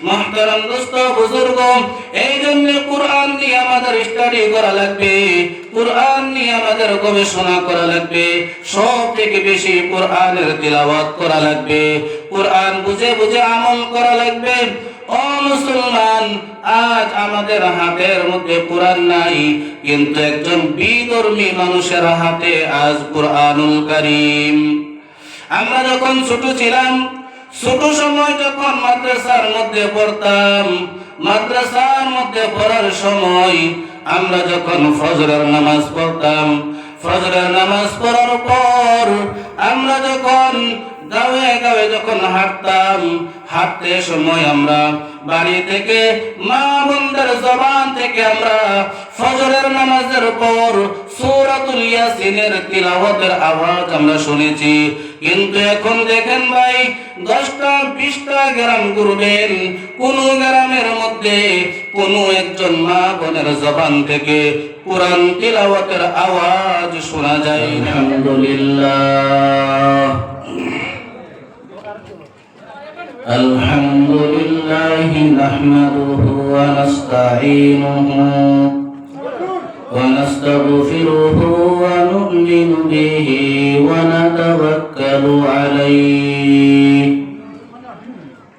মুহতারাম দোস্ত বুজুর্গ, এই জন্য কোরআন নিয়ে আমাদের স্টাডি করা লাগবে, কোরআন নিয়ে আমাদের গবেষণা করা লাগবে, সব থেকে বেশি কোরআনের তিলাওয়াত করা লাগবে, কোরআন বুঝে বুঝে আমল করা লাগবে। ও মুসলমান, আজ আমাদের হাতের মধ্যে কোরআন নাই, কিন্তু একজন বিধর্মী মানুষের হাতে আজ কোরআনুল কারীম। আমরা যখন ছোট ছিলাম, ছোট সময় যখন মাদ্রাসার মধ্যে পড়তাম, মাদ্রাসার মধ্যে পড়ার সময় আমরা যখন ফজরের নামাজ পড়তাম, ফজরের নামাজ পড়ার পর আমরা যখন গাঁয়ে গাঁয়ে যখন হাঁটতাম, হাঁটতে সময় আমরা বাড়ি থেকে মা বোনদের জবান থেকে আমরা ফজরের নামাজের পর সূরাতুল ইয়াসিনের তিলাওয়াতের আওয়াজ আমরা শুনেছি। কিন্তু এখন দেখেন ভাই, 10টা 20টা গ্রাম ঘুরবেন, কোন গ্রামের মধ্যে কোন একজন মা বোনের জবান থেকে কোরআন তিলাওয়াতের আওয়াজ শোনা যায় না। আলহামদুলিল্লাহ, আলহামদুলিল্লাহি নাহমাদুহু ওয়া নাস্তাঈনুহু ওয়া নাস্তাগফিরুহু ওয়া নু'মিনু বিহি ওয়া নাতাওয়াক্কালু আলাইহি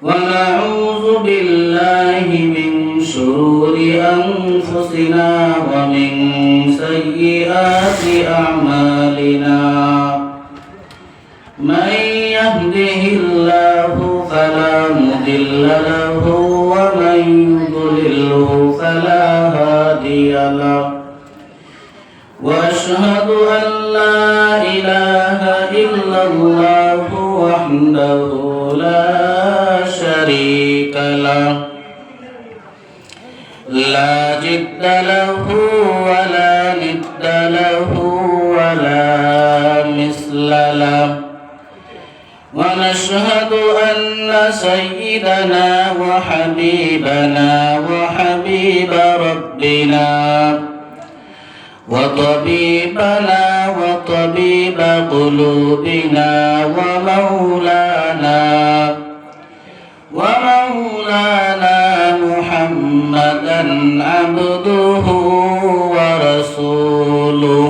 ওয়া নাউযু বিল্লাহি মিন শুরুরি আনফুসিনা ওয়া মিন সাইয়্যাতি আ'মালিনা। মান ইয়াহদিহিল্লাহু فلا مضل له ومن يضلله فلا هادي له واشهد ان لا اله الا الله وحده لا شريك له لا جد له ولا ند له ولا مثل له ونشهد أن سيدنا وحبيبنا وحبيب ربنا وطبيبنا وطبيب قلوبنا ومولانا محمدا عبده ورسوله.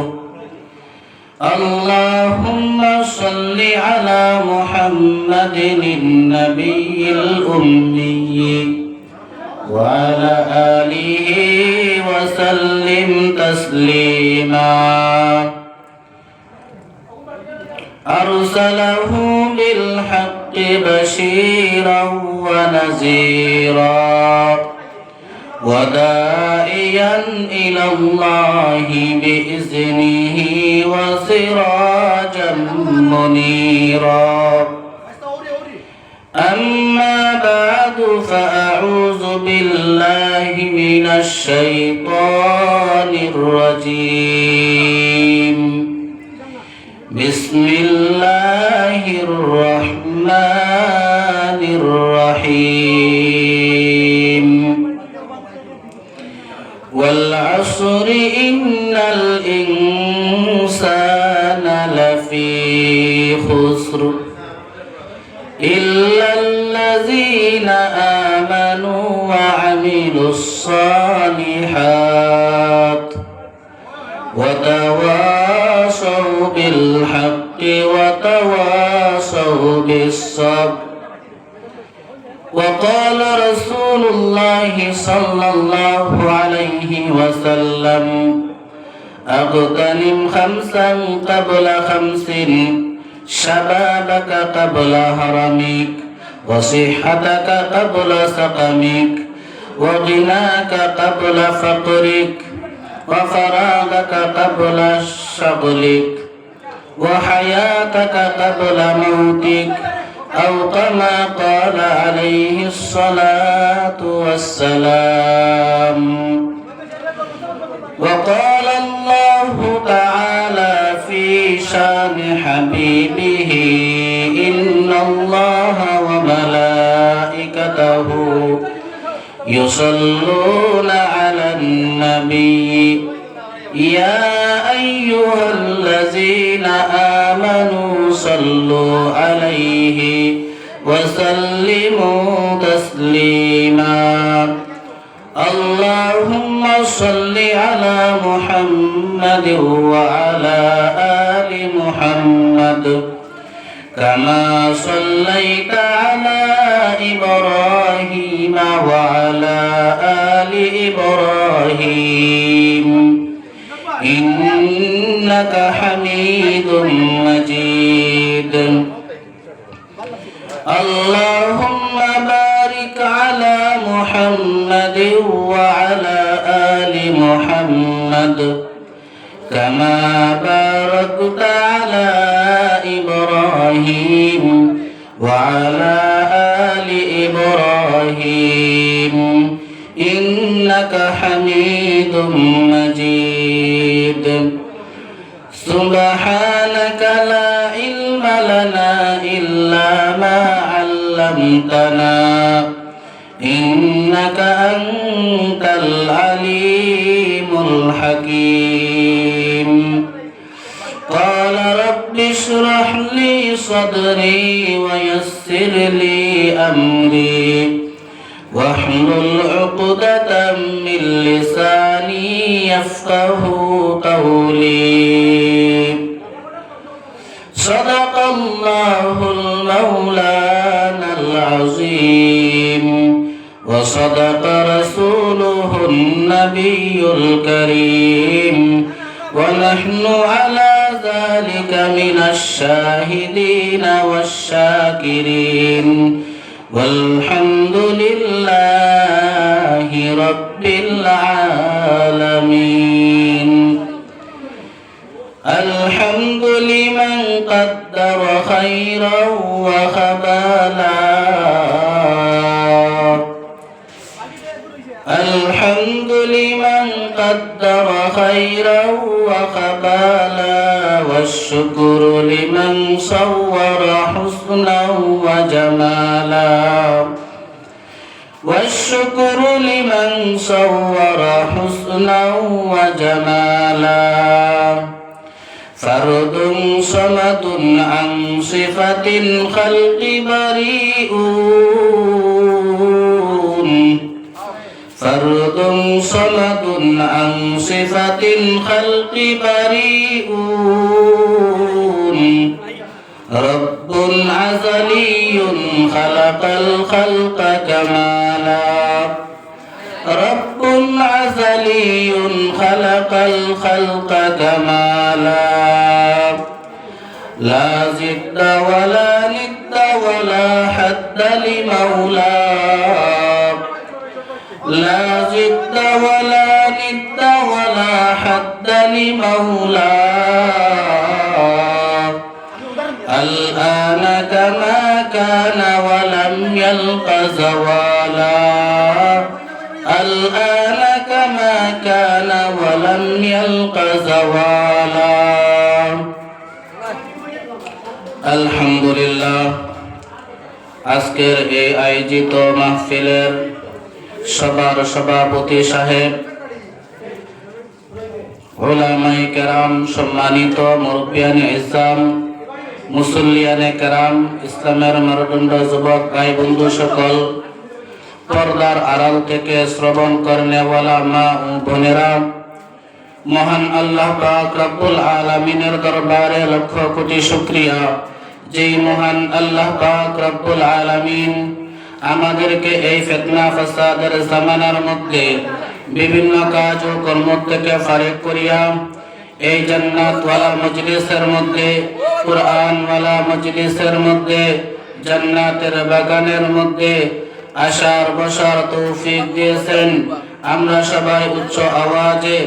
اللهم صل على محمد النبي الأمي وعلى آله وسلم تسليما. أرسله بالحق بشيرا ونذيرا وداعيا إلى الله بإذنه وسراجا منيرا. أما بعد فأعوذ بالله من الشيطان الرجيم. بسم الله الرحمن الرحيم. والعصر إن الإنسان لفي خسر إلا الذين آمنوا وعملوا الصالحات وتواصوا بالحق وتواصوا بالصبر. وقال رسول الله صلى الله عليه وسلم: اغتنم خمسا قبل خمس، شبابك قبل هرمك، وصحتك قبل سقمك، وغناك قبل فقرك، وفراغك قبل شغلك، وحياتك قبل موتك، أو كما قال عليه الصلاة والسلام. وقال الله تعالى في شان حبيبه: إن الله وملائكته يصلون على النبي يا أيها الذين آمنوا صلوا عليه وسلموا تسليما اللهم صل على محمد وعلى آل محمد كما صليت على إبراهيم وعلى آل إبراهيم إنك حميد مجيد اللهم بارك على محمد وعلى آل محمد كما باركت على إبراهيم وعلى آل إبراهيم إنك حميد مجيد سبحانك لا علم لنا إلا ما علمتنا إنك أنت العليم الحكيم قال رب اشرح لي صدري ويسر لي أمري واحلل عقدة من لساني يفقه قولي صدق الله المولانا العظيم وصدق رسوله النبي الكريم ونحن على ذلك من الشاهدين والشاكرين والحمد لله رب العالمين الحمد لمن قدر خيرا وخبالا الحمد لمن قدر خيرا وخبالا والشكر لمن صور حسنا وجمالا والشكر لمن صور حسنا وجمالا فرد صمد عن صفة الخلق بريئون فرد صمد عن صفة الخلق بريئون رب عزلي خلق الخلق كمالا رب عزلي خلق الخلق كمالا لا زد ولا ند ولا حد لمولاه لا زد ولا ند ولا حد لمولاه الآن كما كان ولم يلق زوالا الآن كما كان ولم يلق زوالا الحمد لله আজকের এই আয়োজিত মাহফিলের সবার সভাপতি সাহেব উলামায়ে কেরাম সম্মানিত মুরব্বিয়ানে ইসলাম মুসল্লিয়ানে কেরাম ইসলামের মেরুদণ্ড যুবক ভাই বন্ধু সকল পর্দার আড়াল থেকে শ্রবণ করনেওয়ালা মা ও বোনেরা মহান আল্লাহ পাক রব্বুল আলামিনের দরবারে লক্ষ কোটি শুকরিয়া যেই মহান আল্লাহ পাক রব্বুল আলামিন আমাদেরকে এই ফিতনা ফাসাদের জামানার মধ্যে বিভিন্ন কাজ ও কর্ম থেকে ফারিগ করিয়া এই জান্নাতওয়ালা মজলিসের মধ্যে কুরআনওয়ালা মজলিসের মধ্যে জান্নাতের বাগানের মধ্যে আসার বসার তৌফিক দিয়েছেন আমরা সবাই উচ্চ আওয়াজে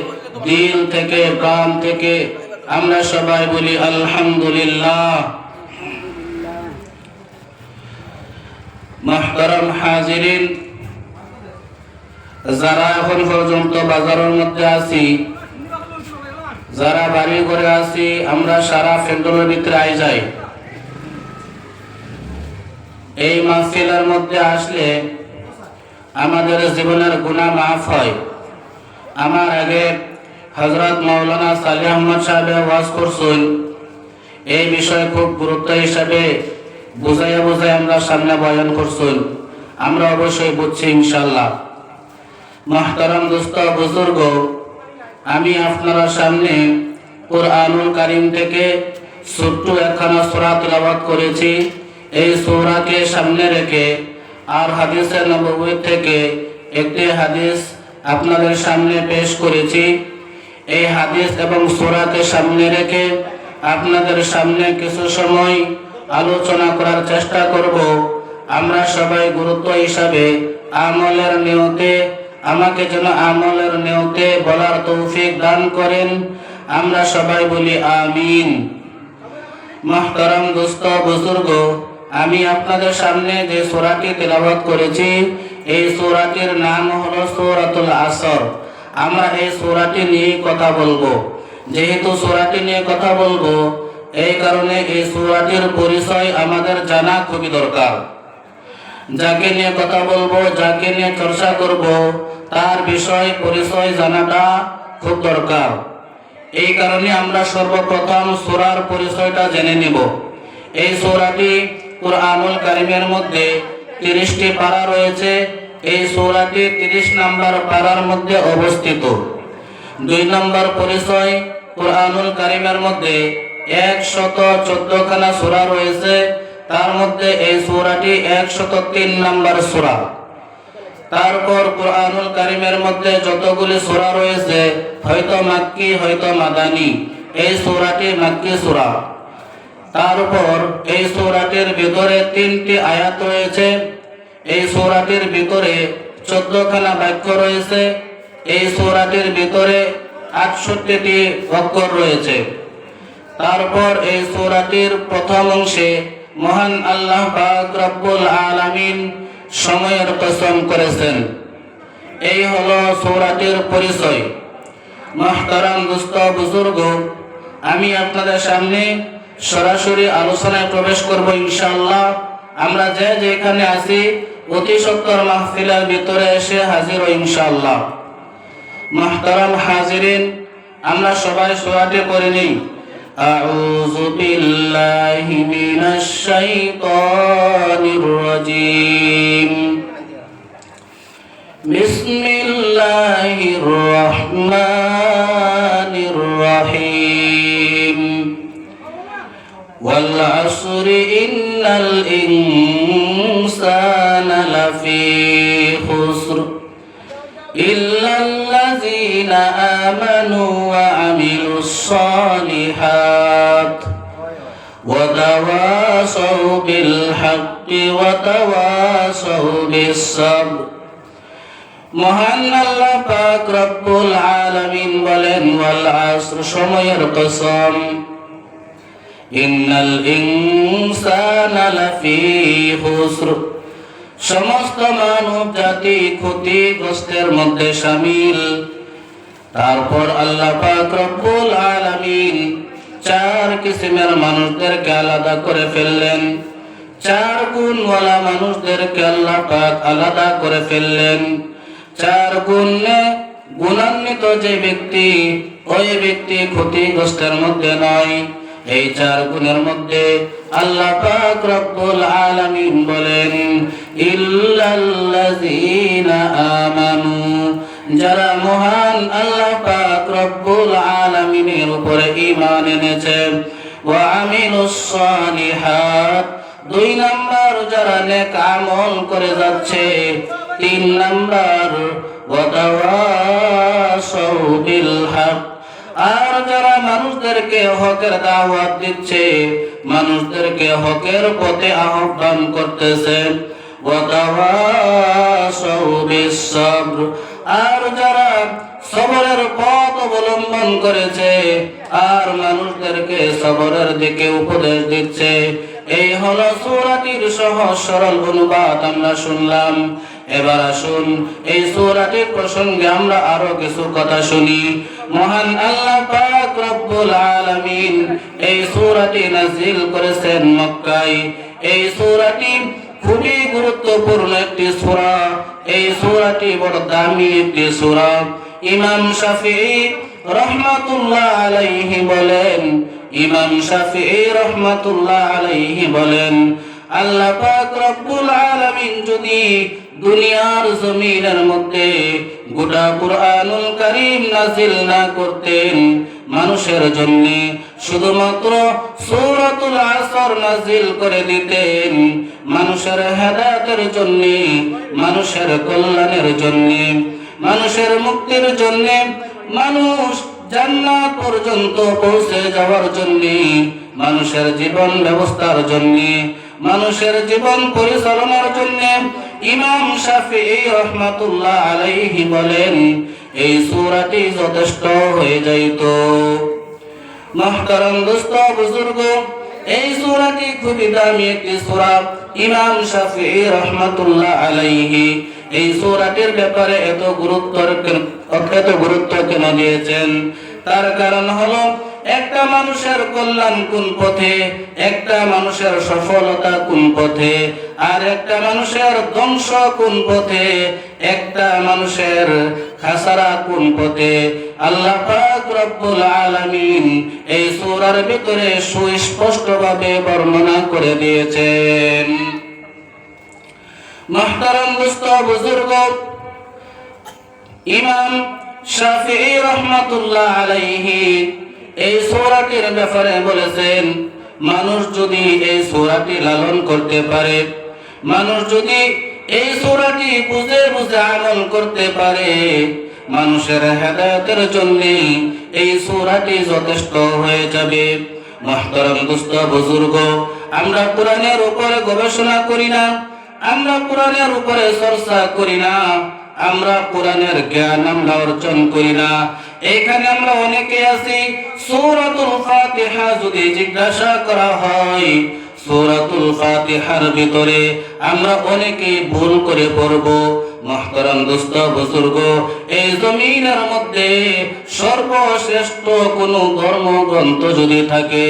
দিল থেকে প্রাণ থেকে আমরা সবাই বলি আলহামদুলিল্লাহ মুহতারাম হাজিরিন যারা এখন পর্যন্ত বাজারের মধ্যে আছি যারা বাড়ি ঘরে আছি আমরা সারা ফেডারের ভিতরে আই যাই এই মাহফিলের মধ্যে আসলে আমাদের জীবনের গুনাহ মাফ হয় আমার আগে হযরত মাওলানা সালেহ আহমদ সাহেব ওয়াজ করছেন এই বিষয়ে খুব গুরুত্ব হিসাবে বুঝাইয়া বুঝাই আমরা সামনে বয়ান করছেন, আমরা অবশ্যই বুঝছি ইনশাআল্লাহ। মুহতারাম দোস্ত বুজুর্গ, আমি আপনারা সামনে কুরআনুল কারীম থেকে ছোট্ট একখানা সূরা তিলাওয়াত করেছি। এই সূরাকে সামনে রেখে আর হাদিসে নববী থেকে একটি হাদিস আপনাদের সামনে পেশ করেছি। এই হাদিস এবং সূরাকে সামনে রেখে আপনাদের সামনে কিছু সময় আলোচনা করার চেষ্টা করব। আমরা সবাই গুরুত্ব হিসাবে আমলের নিয়তে, আমাকে যেন আমলের নিয়তে বলার তৌফিক দান করেন। আমরা সবাই বলি আমিন। মুহতারাম দোস্ত বুজুর্গ, আমি আপনাদের সামনে যে সূরাটি তেলাওয়াত করেছি, এই সূরাটির নাম হলো সূরাতুল আসর। আমরা এই সূরাটি নিয়ে কথা বলবো। যেহেতু সূরাটি নিয়ে কথা বলবো, এই কারণে এই সূরাটির পরিচয় আমাদের জানা খুবই দরকার। যাকে নিয়ে কথা বলবো, যাকে নিয়ে চর্চা করব, তার বিষয় পরিচয় জানাটা খুব দরকার। এই কারণে আমরা সর্বপ্রথম সূরার পরিচয়টা জেনে নিব। এই সূরাটি কুরআনুল কারীমের মধ্যে 30টি পারা রয়েছে। এই সূরাটি 30 নম্বর পারার মধ্যে অবস্থিত। 2 নম্বর পরিচয়, কুরআনুল কারীমের মধ্যে 114 খানা সূরা রয়েছে। তার মধ্যে এই সূরাটি 103 নম্বর সূরা। তারপর কুরআনুল কারীমের মধ্যে যতগুলি সূরা রয়েছে, হয়তো মাক্কি হয়তো মাদানী, এই সূরাটি মাক্কি সূরা। তারপর এই সূরাটির ভিতরে 3টি আয়াত রয়েছে। এই সূরাটির ভিতরে 14 খানা বাক্য রয়েছে। এই সূরাটির ভিতরে 68টি অক্ষর রয়েছে। তারপর এই সূরাটির প্রথম অংশে মহান আল্লাহ পাক রব্বুল আলামিন সময়ের কসম করেছেন। এই হলো সূরাটির পরিচয়। মুহতারাম দোস্ত বুজুর্গ, আমি আপনাদের সামনে সরাসরি আলোচনায় প্রবেশ করব ইনশাআল্লাহ। আমরা যে যেখানে আছি অতি সত্তর মাহফিলের ভিতরে এসে হাজির হই ইনশাআল্লাহ। মুহতারাম হাজিরিন, আমরা সবাই সূরাটি পড়ে নিই। আউযু বিল্লাহি মিনাশ শাইতানির রাজীম। বিসমিল্লাহির রহমানির রহিম। ওয়াল আসরি ইন্নাল ইনসানা লাফি খুসর ইল্লাল্লাযীনা আমানু ওয়া আমিলুস সালিহাত ওয়া তাওয়াসাউ বিল হাক্কি ওয়া তাওয়াসাউ বিস সাবর। মহান আল্লাহ পাক রব্বুল আলামিন বলেন, ওয়াল আসর, সময়ের কসম, ইন্নাল ইনসানা লাফি খুসর, সমস্ত মানব জাতি ক্ষতিগ্রস্তের মধ্যে শামিল। তারপর আল্লাহ পাক রব্বুল আলামিন 4 কিসমের মানুষদেরকে আলাদা করে ফেললেন। 4 গুণওয়ালা মানুষদেরকে আল্লাহ পাক আলাদা করে ফেললেন। 4 গুণান্বিত যে ব্যক্তি, ওই ব্যক্তি ক্ষতিগ্রস্তের মধ্যে নয়। এই 4 গুণের মধ্যে আল্লাহ পাক রব্বুল আলামিন বলেন, ইল্লাল্লাযীনা আমানু, যারা মহান আল্লাহ পাক রব্বুল আলামিনের উপরে ঈমান এনেছে, ওয়া আমিলুস সালিহাত, 2 নাম্বার যারা নেক আমল করে যাচ্ছে, 3 নাম্বার ওয়া তাওয়াসাউ বিল হক, আর যারা মানুষদেরকে হকের দাওয়াত দিচ্ছে, মানুষদেরকে হকের পথে আহ্বান করতেছে, ওয়া তাওয়াসাউ বিস সাবর, আর যারা সবরের পথ অবলম্বন করেছে আর মানুষদেরকে সবরের দিকে উপদেশ দিচ্ছে। এই হলো সূরাটির সহজ সরল অনুবাদ আমরা শুনলাম। এবার আসুন এই সূরাটির প্রসঙ্গে আমরা আরো কিছু কথা শুনি। মহান আল্লাহ পাক রব্বুল আলামিন এই সূরাটি নাযিল করেছেন মক্কায়। এই সূরাটি খুবই গুরুত্বপূর্ণ একটি সূরা। এই সূরাটি বড় দামি একটি সূরা। ইমাম শাফিঈ রহমাতুল্লাহ আলাইহি বলেন, ইমাম শাফিঈ রহমাতুল্লাহ আলাইহি বলেন, আল্লাহ পাক রব্বুল আলামিন যদি দুনিয়ার জমিনের মধ্যে গোটা কুরআনুল কারীম নাযিল না করতেন মানুষের জন্য, শুধুমাত্র সূরাতুল আসর নাযিল করে দিতেন মানুষের হেদায়েতের জন্য, মানুষের কল্যাণের জন্য, মানুষের মুক্তির জন্য, মানুষ জান্নাত পর্যন্ত পৌঁছে যাওয়ার জন্য, মানুষের জীবন ব্যবস্থার জন্য, মানুষের জীবন পরিচালনার জন্য ইমাম শাফিঈ রাহমাতুল্লাহ আলাইহি বলেন এই সূরাটি যথেষ্ট হয়ে যাইত। মুহতারাম দোস্ত বুজুর্গ, এই সূরাটি খুবই দামি একটি সূরা। ইমাম শাফিঈ রাহমাতুল্লাহ আলাইহি এই সূরাটির ব্যাপারে এত গুরুত্ব কেন দিয়েছেন? তার কারণ হলো একটা মানুষের কল্যাণ কোন পথে, একটা মানুষের সফলতা কোন পথে, আর একটা মানুষের ধ্বংস কোন পথে, একটা মানুষের খাসারা কোন পথে, আল্লাহ পাক রব্বুল আলামিন এই সূরার ভিতরে সুস্পষ্টভাবে বর্ণনা করে দিয়েছেন। মুহতারাম দোস্ত বুজুর্গ, ইমাম শাফিঈ রাহমাতুল্লাহ আলাইহি এই সূরাটির ব্যাপারে বলেছেন মানুষ যদি এই সূরাটি লালন করতে পারে, মানুষ যদি এই সূরাটি বুঝে বুঝে আমল করতে পারে, মানুষের হেদায়েতের জন্য এই সূরাটি যথেষ্ট হয়ে যাবে। মুহতারাম দোস্ত বুজুর্গ, আমরা কোরআনের উপরে গবেষণা করি না, আমরা কোরআনের উপরে চর্চা করি না, আমরা কোরআনের জ্ঞান আমরা অর্জন করি না। এখানে আমরা অনেকে আছি সূরাতুল ফাতিহা যদি জিজ্ঞাসা করা হয় সূরাতুল ফাতিহার ভিতরে আমরা অনেকে ভুল করে পড়ব। মুহতারাম দোস্ত বুজুর্গ, এই জমিনের মধ্যে সর্বশ্রেষ্ঠ কোন ধর্মগ্রন্থ যদি থাকে,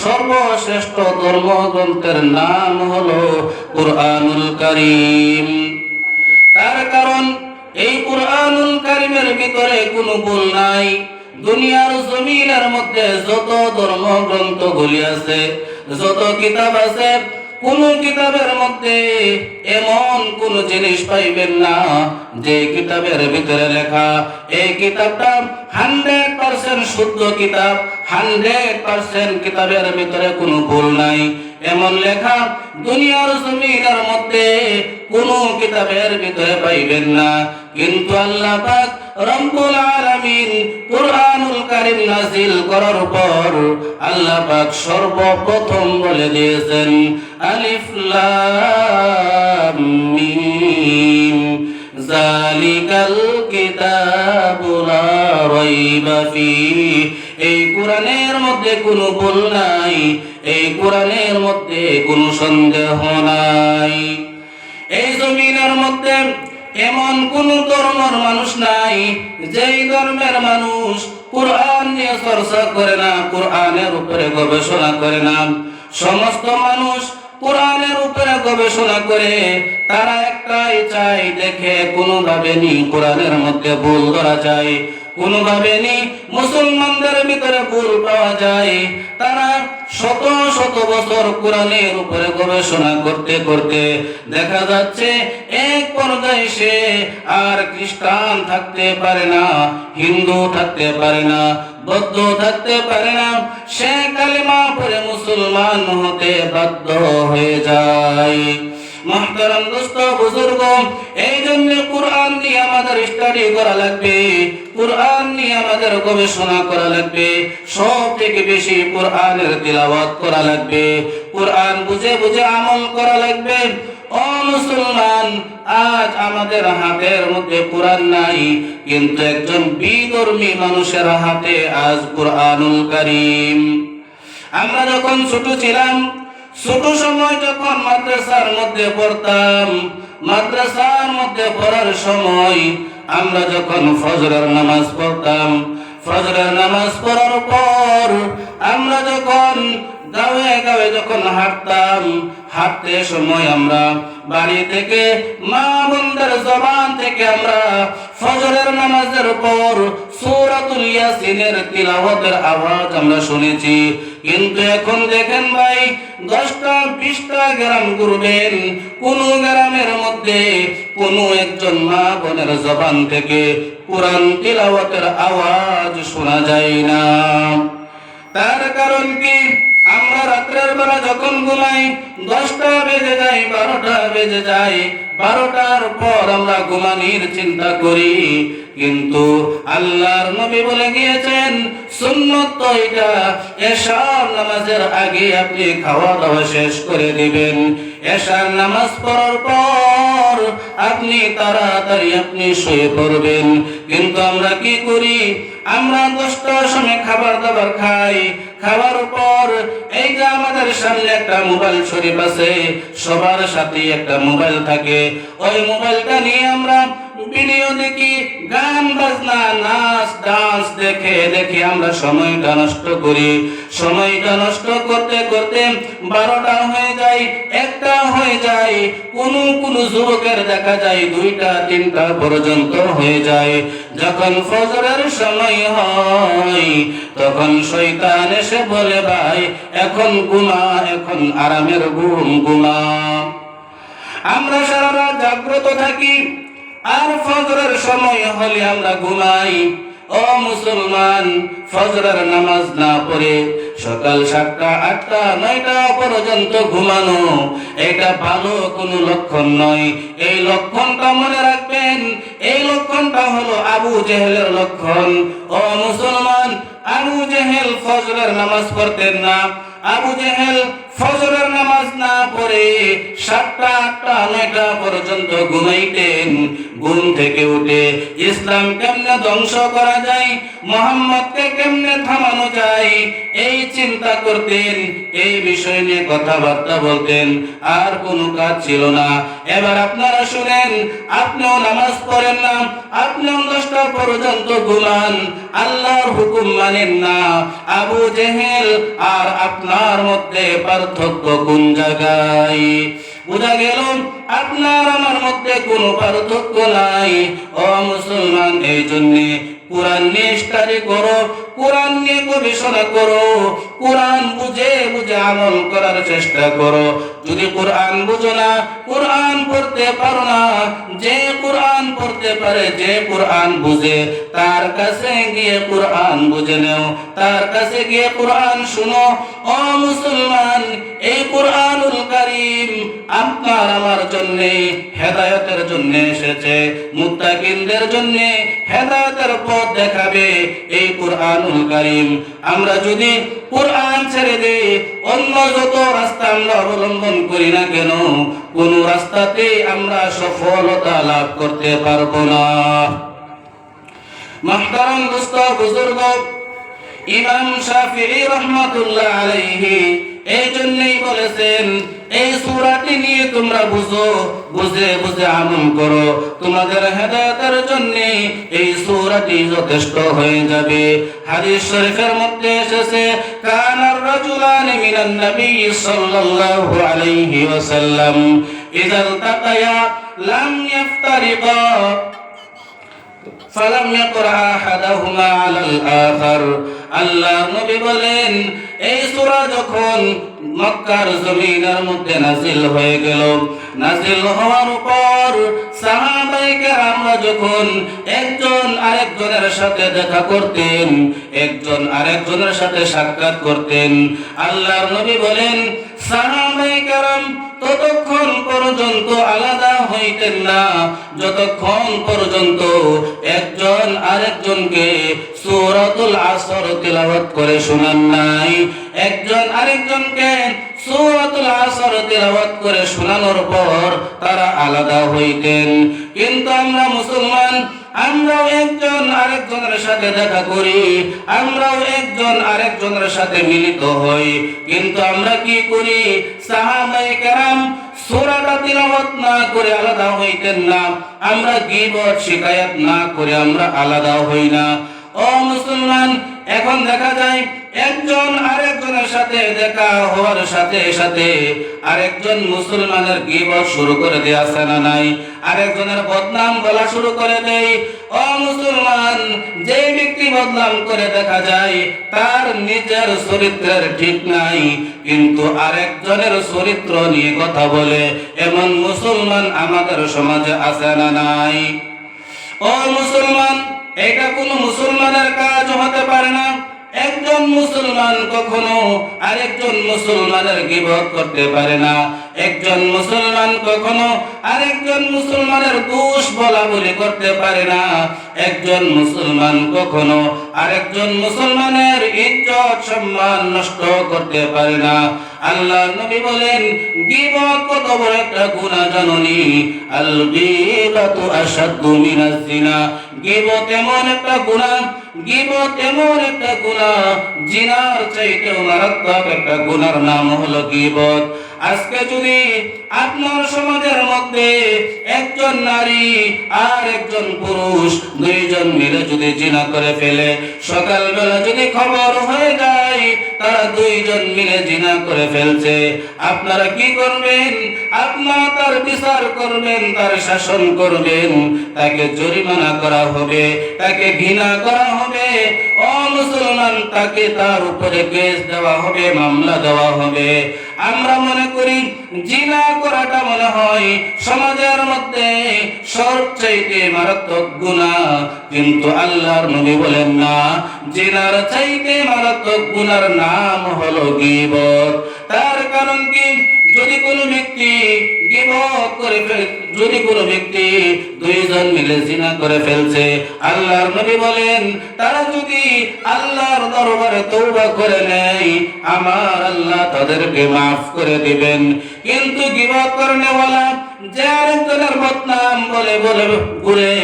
সর্বশ্রেষ্ঠ ধর্মগ্রন্থের নাম হলো কুরআনুল কারীম। তার কারণ এই কুরআনুল কারীমের ভিতরে কোনো ভুল নাই। দুনিয়ার জমিনের মধ্যে যত ধর্মগ্রন্থগুলি আছে, যত কিতাব আছে, কোন কিতাবের মধ্যে এমন কোন জিনিস পাইবেন না যে কিতাবের ভিতরে লেখা এই কিতাবটা 100% শুদ্ধ কিতাব, 100% কিতাবের ভিতরে কোনো ভুল নাই, এমন লেখা দুনিয়ার জমিনের মধ্যে কোন কিতাবের ভিতরে পাইবেন না। কিন্তু আল্লাহ পাক রব্বুল আলামিন কুরআনুল কারীম নাযিল করার পর আল্লাহ পাক সর্বপ্রথম বলে দিয়েছেন আলিফ লাম মিম যালিকাল কিতাবু লা রাইবা ফীহি। এই কোরআনের মধ্যে কোনো ভুল নাই, এই কোরআনের মধ্যে কোনো সন্দেহ নাই। এই জমিনের মধ্যে এমন কোন ধর্মের মানুষ নাই যেই ধর্মের মানুষ কোরআন নিয়ে চর্চা করে না, কোরআনের উপরে গবেষণা করে না। সমস্ত মানুষ কোরআনের উপরে গবেষণা করে, তারা একটাই চাই দেখে কোনোভাবে নি কোরআনের মধ্যে ভুল ধরা যায়, কোনোভাবে নি মুসলমানদের ভিতরে ভুল পাওয়া যায়। তারা শত শত বছর কোরআনের উপরে গবেষণা করতে করতে দেখা যাচ্ছে এক পর্যায়ে সে আর খ্রিস্টান থাকতে পারে না, হিন্দু থাকতে পারে না, বৌদ্ধ থাকতে পারে না, সে কালিমা পড়ে মুসলমান হতে বাধ্য হয়ে যায়। মুহতারাম দোস্ত বুজুর্গ, এই জন্য কোরআন নিয়ে আমাদের স্টাডি করা লাগবে, কোরআন নিয়ে আমাদের গবেষণা করা লাগবে, সব থেকে বেশি কোরআনের তিলাওয়াত করা লাগবে, কোরআন বুঝে বুঝে আমল করা লাগবে। ও মুসলমান, আজ আমাদের হাতের মধ্যে কোরআন নাই, কিন্তু একজন বিধর্মী মানুষের হাতে আজ কুরআনুল কারীম। আমরা যখন ছোট ছিলাম, ছোট সময় যখন মাদ্রাসার মধ্যে পড়তাম, মাদ্রাসার মধ্যে পড়ার সময় আমরা যখন ফজরের নামাজ পড়তাম, ফজরের নামাজ পড়ার পর আমরা যখন গাঁয়ে গাঁয়ে যখন হাঁটতাম, হাঁটতে সময় আমরা বাড়ি থেকে মা বোনদের জবান থেকে আমরা ফজরের নামাজের পর সূরাতুল ইয়াসিনের তিলাওয়াতের আওয়াজ আমরা শুনেছি। কিন্তু এখন দেখেন ভাই 10টা 20টা গ্রাম ঘুরবেন, কোন গ্রামের মধ্যে কোন একজন মা বোনের জবান থেকে কোরআন তিলাওয়াতের আওয়াজ শোনা যায় না। তার কারণ কি? আমরা রাতের বেলা যখন ঘুমাই 10টা বেজে যায়, 12টা বেজে যায়, 12টার পর আমরা ঘুমানোর চিন্তা করি। কিন্তু আল্লাহর নবী বলে গিয়েছেন সুন্নত তো এটা, এশার নামাজের আগে আপনি খাওয়া দাওয়া শেষ করে দিবেন, এশার নামাজ পড়ার পর আপনি তাড়াতাড়ি আপনি শুয়ে পড়বেন। কিন্তু আমরা কি করি? আমরা 10টার সময় খাবার দাবার খাই, খাবার পর এই যে আমাদের সামনে একটা মোবাইল শরীফ আছে, সবার সাথে একটা মোবাইল থাকে, ওই মোবাইলটা নিয়ে আমরা ভিডিও দেখি, গান বাজনা, নাচ ডান্স দেখে দেখে আমরা সময়টা নষ্ট করি। সময়টা নষ্ট করতে করতে 12টা হয়ে যায়, 1টা হয়ে যায়, কোন কোন যুবকের দেখা যায় 2টা 3টা পর্যন্ত হয়ে যায়। যখন ফজরের সময় হয় তখন শয়তান এসে বলে ভাই এখন ঘুমা, এখন আরামের ঘুম ঘুমা। আমরা সারা রাত জাগ্রত থাকি আর ফজরের সময় হলে আমরা ঘুমাই। ও মুসলমান, ফজরের নামাজ না পড়ে সকাল 7টা 8টা 9টা পর্যন্ত ঘুমানো এটা ভালো কোনো লক্ষণ নয়। এই লক্ষণটা মনে রাখবেন, এই লক্ষণটা হলো আবু জেহেলের লক্ষণ। ও মুসলমান, আবু জেহেল ফজরের নামাজ পড়তেন না। আবু জেহেল ফজরের নামাজ না পড়ে 7টা 8টা 9টা পর্যন্ত ঘুমাইতেন। ঘুম থেকে উঠে ইসলাম কেমনে ধ্বংস করা যায়, মুহাম্মদকে কেমনে থামানো যায় এই চিন্তা করতেন, এই বিষয় নিয়ে কথাবার্তা বলতেন, আর কোনো কাজ ছিল না। এবার আপনারা শুনেন, আপনিও নামাজ পড়েন না, আপনিও 10টা পর্যন্ত ঘুমান, আল্লাহর হুকুম মানেন না। আবু জেহেল আর আপনার মধ্যে পার্থক্য কোন জায়গায়? বোঝা গেল আপনার আমার মধ্যে কোনো পার্থক্য নাই। ও মুসলমান, এই জন্যে কোরআন নিয়ে স্টাডি করো, কোরআন নিয়ে গবেষণা করো, কোরআন বুঝে বুঝে আমল করার চেষ্টা করো। যদি কোরআন বুঝো না, কোরআন পড়তে পারো না, যে কোরআন পড়তে পারে, যে কোরআন বুঝে, তার কাছে গিয়ে কোরআন বুঝে নাও, তার কাছে গিয়ে কোরআন শুনো। ও মুসলমান, এই কোরআনুল কারীম আপনার আমার জন্য হেদায়েতের জন্য এসেছে, মুত্তাকিনদের জন্য হেদায়েতের পথ দেখাবে এই কোরআনুল কারীম। আমরা যদি কোরআন ছেড়ে দেই, অন্য যত রাস্তা আমরা অবলম্বন করি না কেন, কোন রাস্তাতে আমরা সফলতা লাভ করতে পারবো না। মুহতারাম দোস্ত বুজুর্গ, ইমাম শাফিঈ রাহমাতুল্লাহ আলাইহি এই জন্যই বলেছেন এই সূরাটি নিয়ে তোমরা বুঝো, বুঝে বুঝে আমল করো, তোমাদের হেদায়েতের জন্য এই সূরাটি যথেষ্ট হয়ে যাবে। হাদিস শরীফের মধ্যে এসেছে কানার রাজুলানি মিনান নবী সাল্লাল্লাহু আলাইহি ওয়াসাল্লাম ইযা ইলতাকায়া লাম ইফতারিকা ফালাম ইয়াকরা আহাদুহুমা আলাল আখার। আল্লাহ নবী বলেন এই সূরা যখন মক্কার জমিনের মধ্যে নাজিল হয়ে গেল, নাজিল হওয়ার পর সাহাবায়ে কেরামরা যখন একজন আরেকজনের সাথে দেখা করতেন, একজন আরেকজনের সাথে সাক্ষাৎ করতেন, আল্লাহর নবী বলেন সাহাবায়ে কেরাম ততক্ষণ পর্যন্ত আলাদা হইতেন না যতক্ষণ পর্যন্ত একজন আরেকজনকে সূরাতুল আসর তিলাওয়াত করে শোনান নাই। একজন আরেকজনকে সূরাতুল আসর তিলাওয়াত করে শোনানোর পর তারা আলাদা হইতেন। কিন্তু আমরা মুসলমান, আমরাও একজন আরেকজনের সাথে দেখা করি, আমরাও একজন আরেকজনের সাথে মিলিত হই, কিন্তু আমরা কি করি? সাহাবায়ে কেরাম সূরাটা তিলাওয়াত না করে আলাদা হইতেন না, আমরা গীবত শিকায়াত না করে আমরা আলাদা হই না। ও মুসলমান, এখন দেখা যায় একজন আরেকজনের সাথে দেখা হওয়ার সাথে সাথে আরেকজন মুসলমানের গীবত শুরু করে দেয়, আছে না নাই? আরেকজনের বদনাম বলা শুরু করে দেয়। ও মুসলমান, যে ব্যক্তি বদনাম করে দেখা যায় তার নিজের চরিত্রের ঠিক নাই, কিন্তু আরেকজনের চরিত্র নিয়ে কথা বলে, এমন মুসলমান আমাদের সমাজে আছে না নাই? ও মুসলমান, এটা কোনো মুসলমানের কাজ হতে পারে না। একজন মুসলমান কখনো আরেকজন মুসলমানের গীবত করতে পারে না। একজন মুসলমান কখনো আরেকজন মুসলমানের দোষ বলা বলি করতে পারে না। একজন মুসলমান কখনো আরেকজন মুসলমানের ইজ্জত সম্মান নষ্ট করতে পারে না। আল্লাহর নবী বলেন, গীবত কত বড় একটা গুনাহ জানোনি? আল গীবাতু আশাদ্দু মিনাজ জিনা। গীবত এমন একটা গুনাহ, গীবত এমন একটা গুনাহ, জিনার চাইতেও মারাত্মক একটা গুনার নাম হলো গীবত। আজকে যদি আপনার সমাজের মধ্যে একজন নারী আর একজন পুরুষ দুইজন মিলে যদি জিনা করে ফেলে, সকালবেলা যদি খবর হয়ে যায় তারা দুইজন মিলে জিনা করে ফেলছে, আপনারা কি করবেন? আপনারা তার বিচার করবেন, তার শাসন করবেন, তাকে জরিমানা করা হবে, তাকে ঘৃণা করা হবে। ও মুসলমান, তাকে তার উপরে কেস দেওয়া হবে, মামলা দেওয়া হবে। আমরা মনে করি জিনা করাটা মনে হয় সমাজের মধ্যে সবচাইতে মারাত্মক গুনাহ, কিন্তু আল্লাহর নবী বলেন না, জিনার চাইতে মারাত্মক গুনার নাম হলো গীবত। তার কারণ কি? যদি কোনো ব্যক্তি গীবত করে যদি কোনো ব্যক্তি দুইজন মিলে জিনা করে ফেলছে, আল্লাহর নবী বলেন তারা যদি আল্লাহর দরবারে তওবা করে নেয়, আমার আল্লাহ তাদেরকে মাফ করে দিবেন। কিন্তু গীবত করনেওয়ালা যে আরেকজনের বদনাম বলে বলে ঘুরে,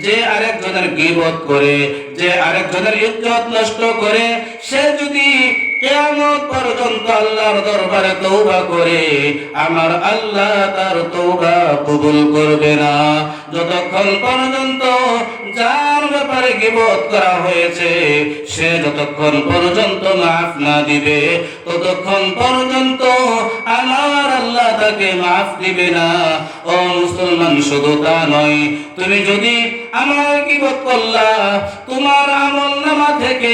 যে আরেকজনের গীবত করে, যে আরেকজনের ইজ্জত নষ্ট করে, সে যদি কিয়ামত পর্যন্ত আল্লাহর দরবারে তওবা করে, আমার আল্লাহ তার তওবা কবুল করবে না। যতক্ষণ পর্যন্ত যার ব্যাপারে গীবত করা হয়েছে সে যতক্ষণ পর্যন্ত মাফ না দিবে, ততক্ষণ পর্যন্ত আমার আল্লাহ তাকে মাফ দিবে না। ও মুসলমান, শুধু তা নয়, তুমি যদি আমার গীবত করলা, তোমার আমলনামা থেকে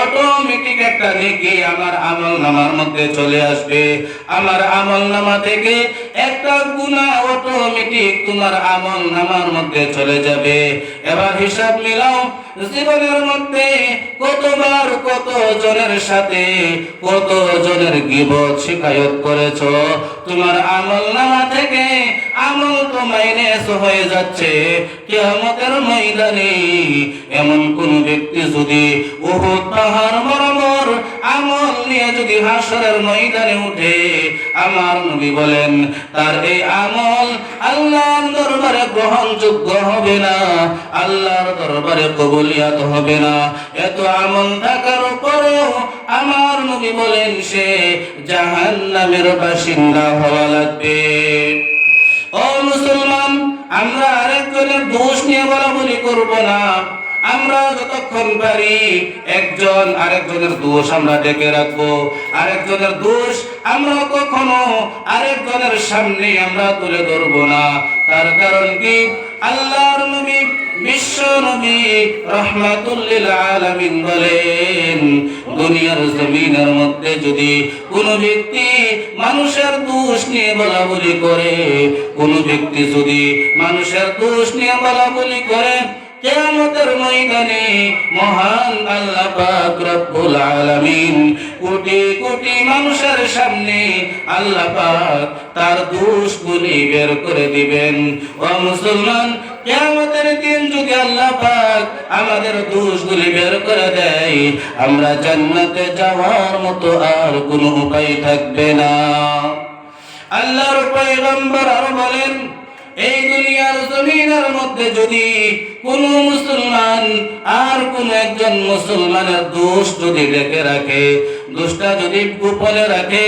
অটোমেটিক একটা নেকি আমার আমলনামার মধ্যে চলে আসবে। আমার আমলনামা থেকে একটা গুনাহ অটোমেটিক তোমার আমলনামার মধ্যে চলে যাবে। এবার হিসাব মিলাও, জীবনের মধ্যে কতবার কত জনের সাথে কত জনের গীবত শিকায়ত করেছো, তোমার আমলনামা থেকে আমল তো মাইনাস হয়ে যাচ্ছে। কিয়ামতের ময়দানে এমন কোন ব্যক্তি যদি উহুদ পাহাড় বরাবর আমল নিয়ে যদি হাসরের ময়দানে উঠে, আমার নবী বলেন তার এই আমল আল্লাহর দরবারে গ্রহণযোগ্য হবে না, আল্লাহর দরবারে কবুলিয়াত হবে না। এত আমল থাকার পরেও আমার নবী বলেন সে জাহান্নামের বাসিন্দা হওয়া লাগবে। ও মুসলমান, আমরা আরেকজনের দোষ নিয়ে বলাবলি করব না। আমরা যতক্ষণ পারি একজন আরেকজনের দোষ আমরা ডেকে রাখবো। আরেকজনের দোষ আমরা কখনো আরেকজনের সামনে আমরা তুলে ধরবো না। তার কারণ কি? আল্লাহর নবী বিশ্ব নবী রাহমাতুল লিল আলামিন বলেন, দুনিয়ার জমিনের মধ্যে যদি কোনো ব্যক্তি মানুষের দোষ নিয়ে বলাবলি করে, কোনো ব্যক্তি যদি মানুষের দোষ নিয়ে বলাবলি করে, কিয়ামতের ময়দানে মহান আল্লাহ পাক রব্বুল আলামিন কোটি কোটি মানুষের সামনে আল্লাহ পাক তার দোষগুলি বের করে দিবেন। ও মুসলমান, কিয়ামতের দিন যদি আল্লাহ পাক আমাদের দোষগুলি বের করে দেয়, আমরা জান্নাতে যাওয়ার মতো আর কোনো উপায় থাকবে না। আল্লাহর পয়গম্বর আর বলেন, এই দুনিয়ার জমিনের মধ্যে যদি কোনো মুসলমান আর কোন একজন মুসলমানের দোষ যদি ডেকে রাখে, দোষটা যদি গোপনে রাখে,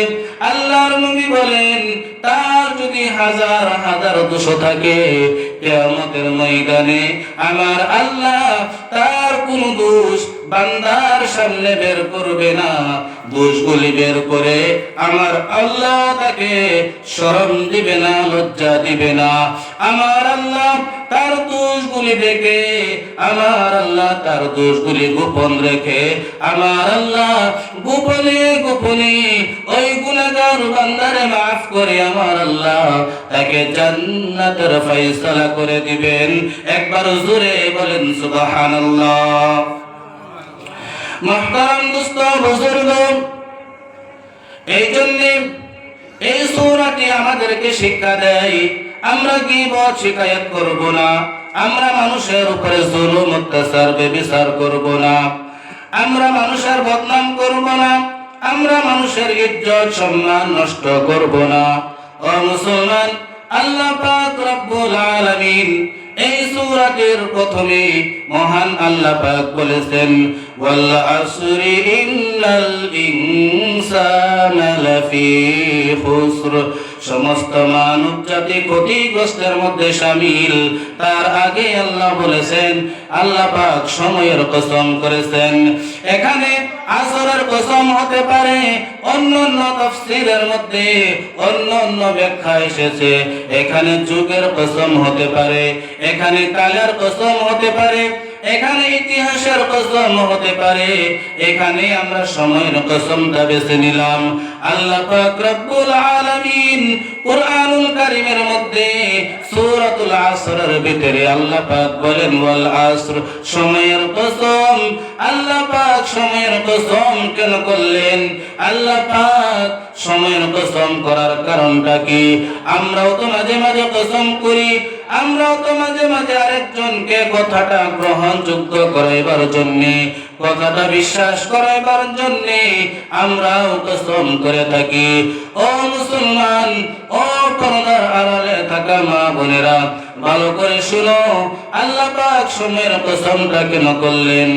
আল্লাহর নবী বলেন তার যদি হাজার হাজার দোষ থাকে, কিয়ামতের ময়দানে আমার আল্লাহ তার কোন দোষ বান্দার সামনে বের করবে না। দোষগুলি বের করে আমার আল্লাহ তাকে শরম দিবে না, লজ্জা দিবে না। আমার আল্লাহ তার দোষগুলি দেখে, আমার আল্লাহ তার দোষগুলি গোপন রেখে, আমার আল্লাহ গোপনে গোপনে ওই গুনাহগার বান্দারে মাফ করে আমার আল্লাহ তাকে জান্নাতের ফয়সালা করে দিবেন। একবার জোরে বলেন সুবহানাল্লাহ। মুহতারাম দোস্ত বুজুর্গ, এই জন্য এই সূরাটি আমাদেরকে শিক্ষা দেয় আমরা গীবত শিকায়ত করব না, আমরা মানুষের উপরে জুলুম অত্যাচার ব্যভিচার করব না, আমরা মানুষের বদনাম করব না, আমরা মানুষের ইজ্জত সম্মান নষ্ট করব না। ও মুসলমান, আল্লাহ পাক রব্বুল আলামিন এই সূরাটির প্রথমে মহান আল্লাহ পাক বলেছেন ওয়াল আসরি ইন্নাল ইনসানা লাফি খুসর, সমস্ত মানব জাতি ক্ষতিগ্রস্তের মধ্যে শামিল। তার আগে আল্লাহ বলেছেন, আল্লাহ পাক সময়ের কসম করেছেন। এখানে আসরের কসম হতে পারে, অন্য অন্য তাফসীরের মধ্যে অন্য অন্য ব্যাখ্যা এসেছে। এখানে যুগের কসম হতে পারে, এখানে কালের কসম হতে পারে, এখানে ইতিহাসের কসম হতে পারে, এখানে আমরা সময়ের কসমটা বেছে নিলাম। আল্লাহ পাক রব্বুল আলামিন কুরআনুল কারীমের মধ্যে সূরাতুল আসরের ভিতরে আল্লাহ পাক বলেন ওয়াল আসর, সময়ের কসম। আল্লাহ পাক সময়ের কসম কেন করলেন? আল্লাহ পাক সময়ের কসম করার কারণটা কি? আমরাও তো মাঝে মাঝে কসম করি, আমরাও তো মাঝে মাঝে আরেকজনকে কথাটা গ্রহণযোগ্য করাইবার জন্যে, কথাটা বিশ্বাস করাইবার জন্যে আমরাও কসম করে থাকি। ও মুসলমান, ও পর্দার আড়ালে থাকা মা বোনেরা, ভালো করে শুনো, আল্লাহ পাক সময়ের কসমটা কেন করলেন?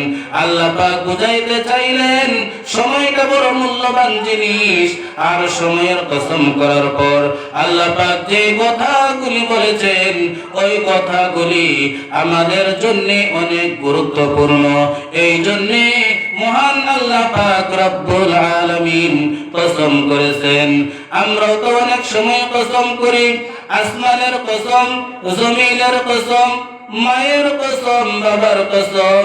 আল্লাহ পাক বুঝাইতে চাইলেন সময়টা বড় মূল্যবান জিনিস। আর সময়ের কসম করার পর আল্লাহ পাক যে কথাগুলি বলেছেন, ওই কথাগুলি আমাদের জন্য অনেক গুরুত্বপূর্ণ। এই জন্য মহান আল্লাহ পাক রব্বুল আলামিন কসম করেছেন। আমরাও তো অনেক সময় কসম করি, আসমানের কসম, জমিনের কসম, মায়ের কসম, বাবার কসম,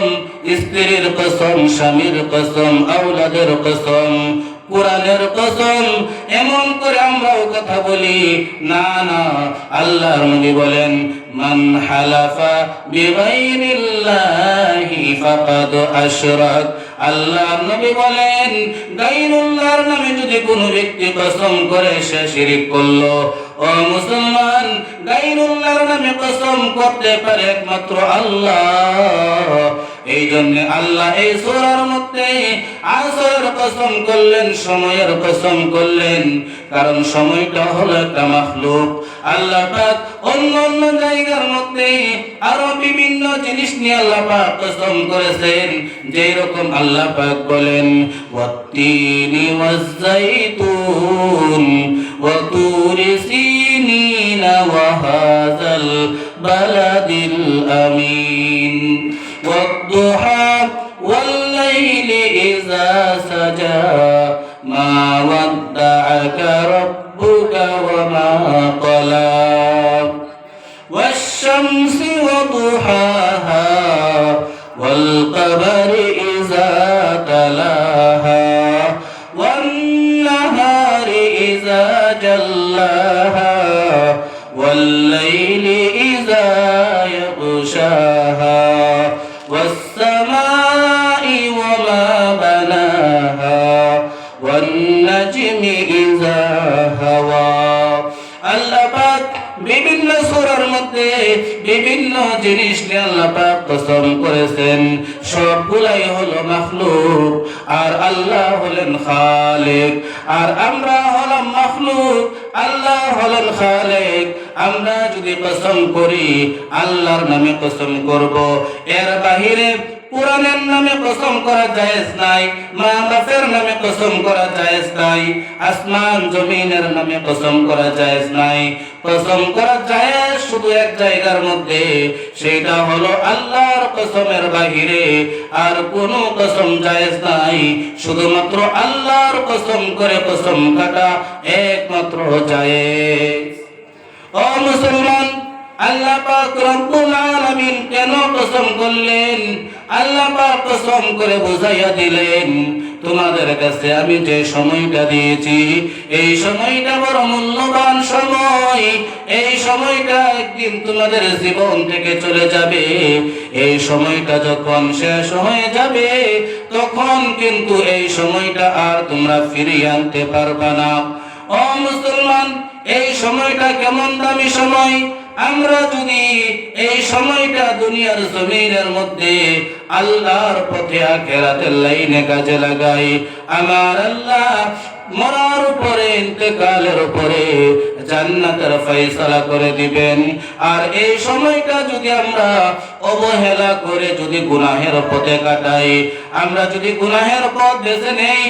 স্ত্রীর কসম, স্বামীর কসম, আওলাদের কসম, কোরআনের কসম, এমন করে আমরাও কথা বলি। না না, আল্লাহর নবী বলেন মান হালাফা বিগাইরিল্লাহি ফাকাদ আশরাক। আল্লাহর নবী বলেন গায়রুল্লাহর নামে যদি কোনো ব্যক্তি কসম করে সে শিরক করলো। ও মুসলমান, গায়রুল্লাহর নামে কসম করতে পারে একমাত্র আল্লাহ। এই জন্য আল্লাহ এই সূরার মধ্যে আসরের কসম করলেন, সময়ের কসম করলেন, কারণ সময়টা হলো একটা মাখলুক। আল্লাহ পাক অন্য অন্য জায়গার মধ্যে আরো বিভিন্ন জিনিস নিয়ে আল্লাহ পাক কসম করেছেন। যেই রকম আল্লাহ পাক বলেন ওয়াত্তিনি ওয়াজ-যাইতুন ওয়া তুরি সিনিনা ওয়া হাযাল বালাদিল আমিন ওয়াদ-দুহা ওয়াল-লাইলি ইযা সাজা মা ওয়াদ্দা'আকা রাব্বুকা ওয়া মা ক্বালা ওয়াশ-শামসি ওয়া দুহাহা ওয়াল-কমারি ইযা তালাহা ওয়ান-নাহারি ইযা জাল্লাহা ওয়াল-লাইলি ইযা ইয়াগশাহা ওয়াস-সামাই ওয়া মা বানাহা ওয়ান-নাজমি ইযা হাওয়া। আল্লাহ পাক বিভিন্ন সূরার মধ্যে বিভিন্ন জিনিস নিয়ে আল্লাহ পাক কসম করেছেন। সবগুলাই হলো মাখলুক, আর আল্লাহ হলেন খালিক। আর আমরা হলাম মাখলুক, আল্লাহ হলেন খালিক। আমরা যদি কসম করি, আল্লাহর নামে কসম করব, এর বাহিরে কোরআনের নামে কসম করা জায়েজ নাই, মা বাপের নামে কসম করা জায়েজ নাই, আসমান জমিনের নামে কসম করা জায়েজ নাই। কসম করা জায়েজ শুধু এক জায়গার মধ্যে, সেটা হলো আল্লাহর কসমের বাহিরে আর কোনো কসম জায়েজ নাই। শুধুমাত্র আল্লাহর কসম করে কসম কাটা একমাত্র জায়েজ। ও মুসলমান, আল্লাহ পাক রব্বুল আলামিন কেন কসম করলেন? আল্লাহ পাক কসম করে বুঝাইয়া দিলেন, তোমাদের কাছে আমি যে সময়টা দিয়েছি এই সময়টা বড় মূল্যবান সময়। এই সময়টা একদিন তোমাদের জীবন থেকে চলে যাবে। এই সময়টা যখন শেষ হয়ে যাবে তখন কিন্তু এই সময়টা আর তোমরা ফিরিয়ে আনতে পারবে না। ও মুসলমান, এই সময়টা কেমন দামি সময়! আমরা যদি এই সময়টা দুনিয়ার জমিনের মধ্যে আল্লাহর পথে আখিরাতের লাইনে কাজে লাগাই, আমার আল্লাহ মরার উপরে ইন্তেকালের উপরে জান্নাতের ফয়সালা করে দিবেন। আর এই সময়টা যদি আমরা অবহেলা করে যদি গুনাহের পথে কাটাই, আমরা যদি গুনাহের পথ বেছে নেই,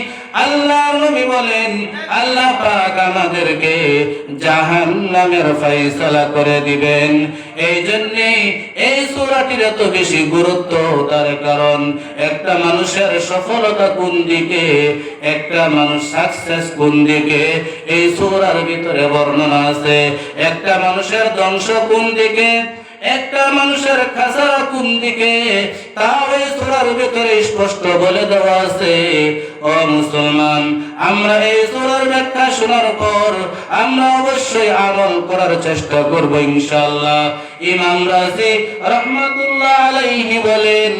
আল্লাহর নবী বলেন আল্লাহ পাক আমাদেরকে জাহান্নামের ফয়সালা করে দিবেন। এই জন্য এই সূরাটির এত বেশি গুরুত্ব, তার কারণ একটা মানুষের সফলতা কোন দিকে, একটা মানুষ সাকসেস কোন দিকে, এই সূরার ভিতরে বর্ণনা আছে। একটা মানুষের ধ্বংস কোন দিকে, একটা মানুষের খাসারা কোন দিকে, তাও এই সূরার ভিতরে স্পষ্ট বলে দেওয়া আছে। ও মুসলমান, আমরা এই সূরার ব্যাখ্যা শোনার পর আমরা অবশ্যই আমল করার চেষ্টা করব ইনশাআল্লাহ। ইমাম রাজি রাহমাতুল্লাহ আলাইহি বলেন,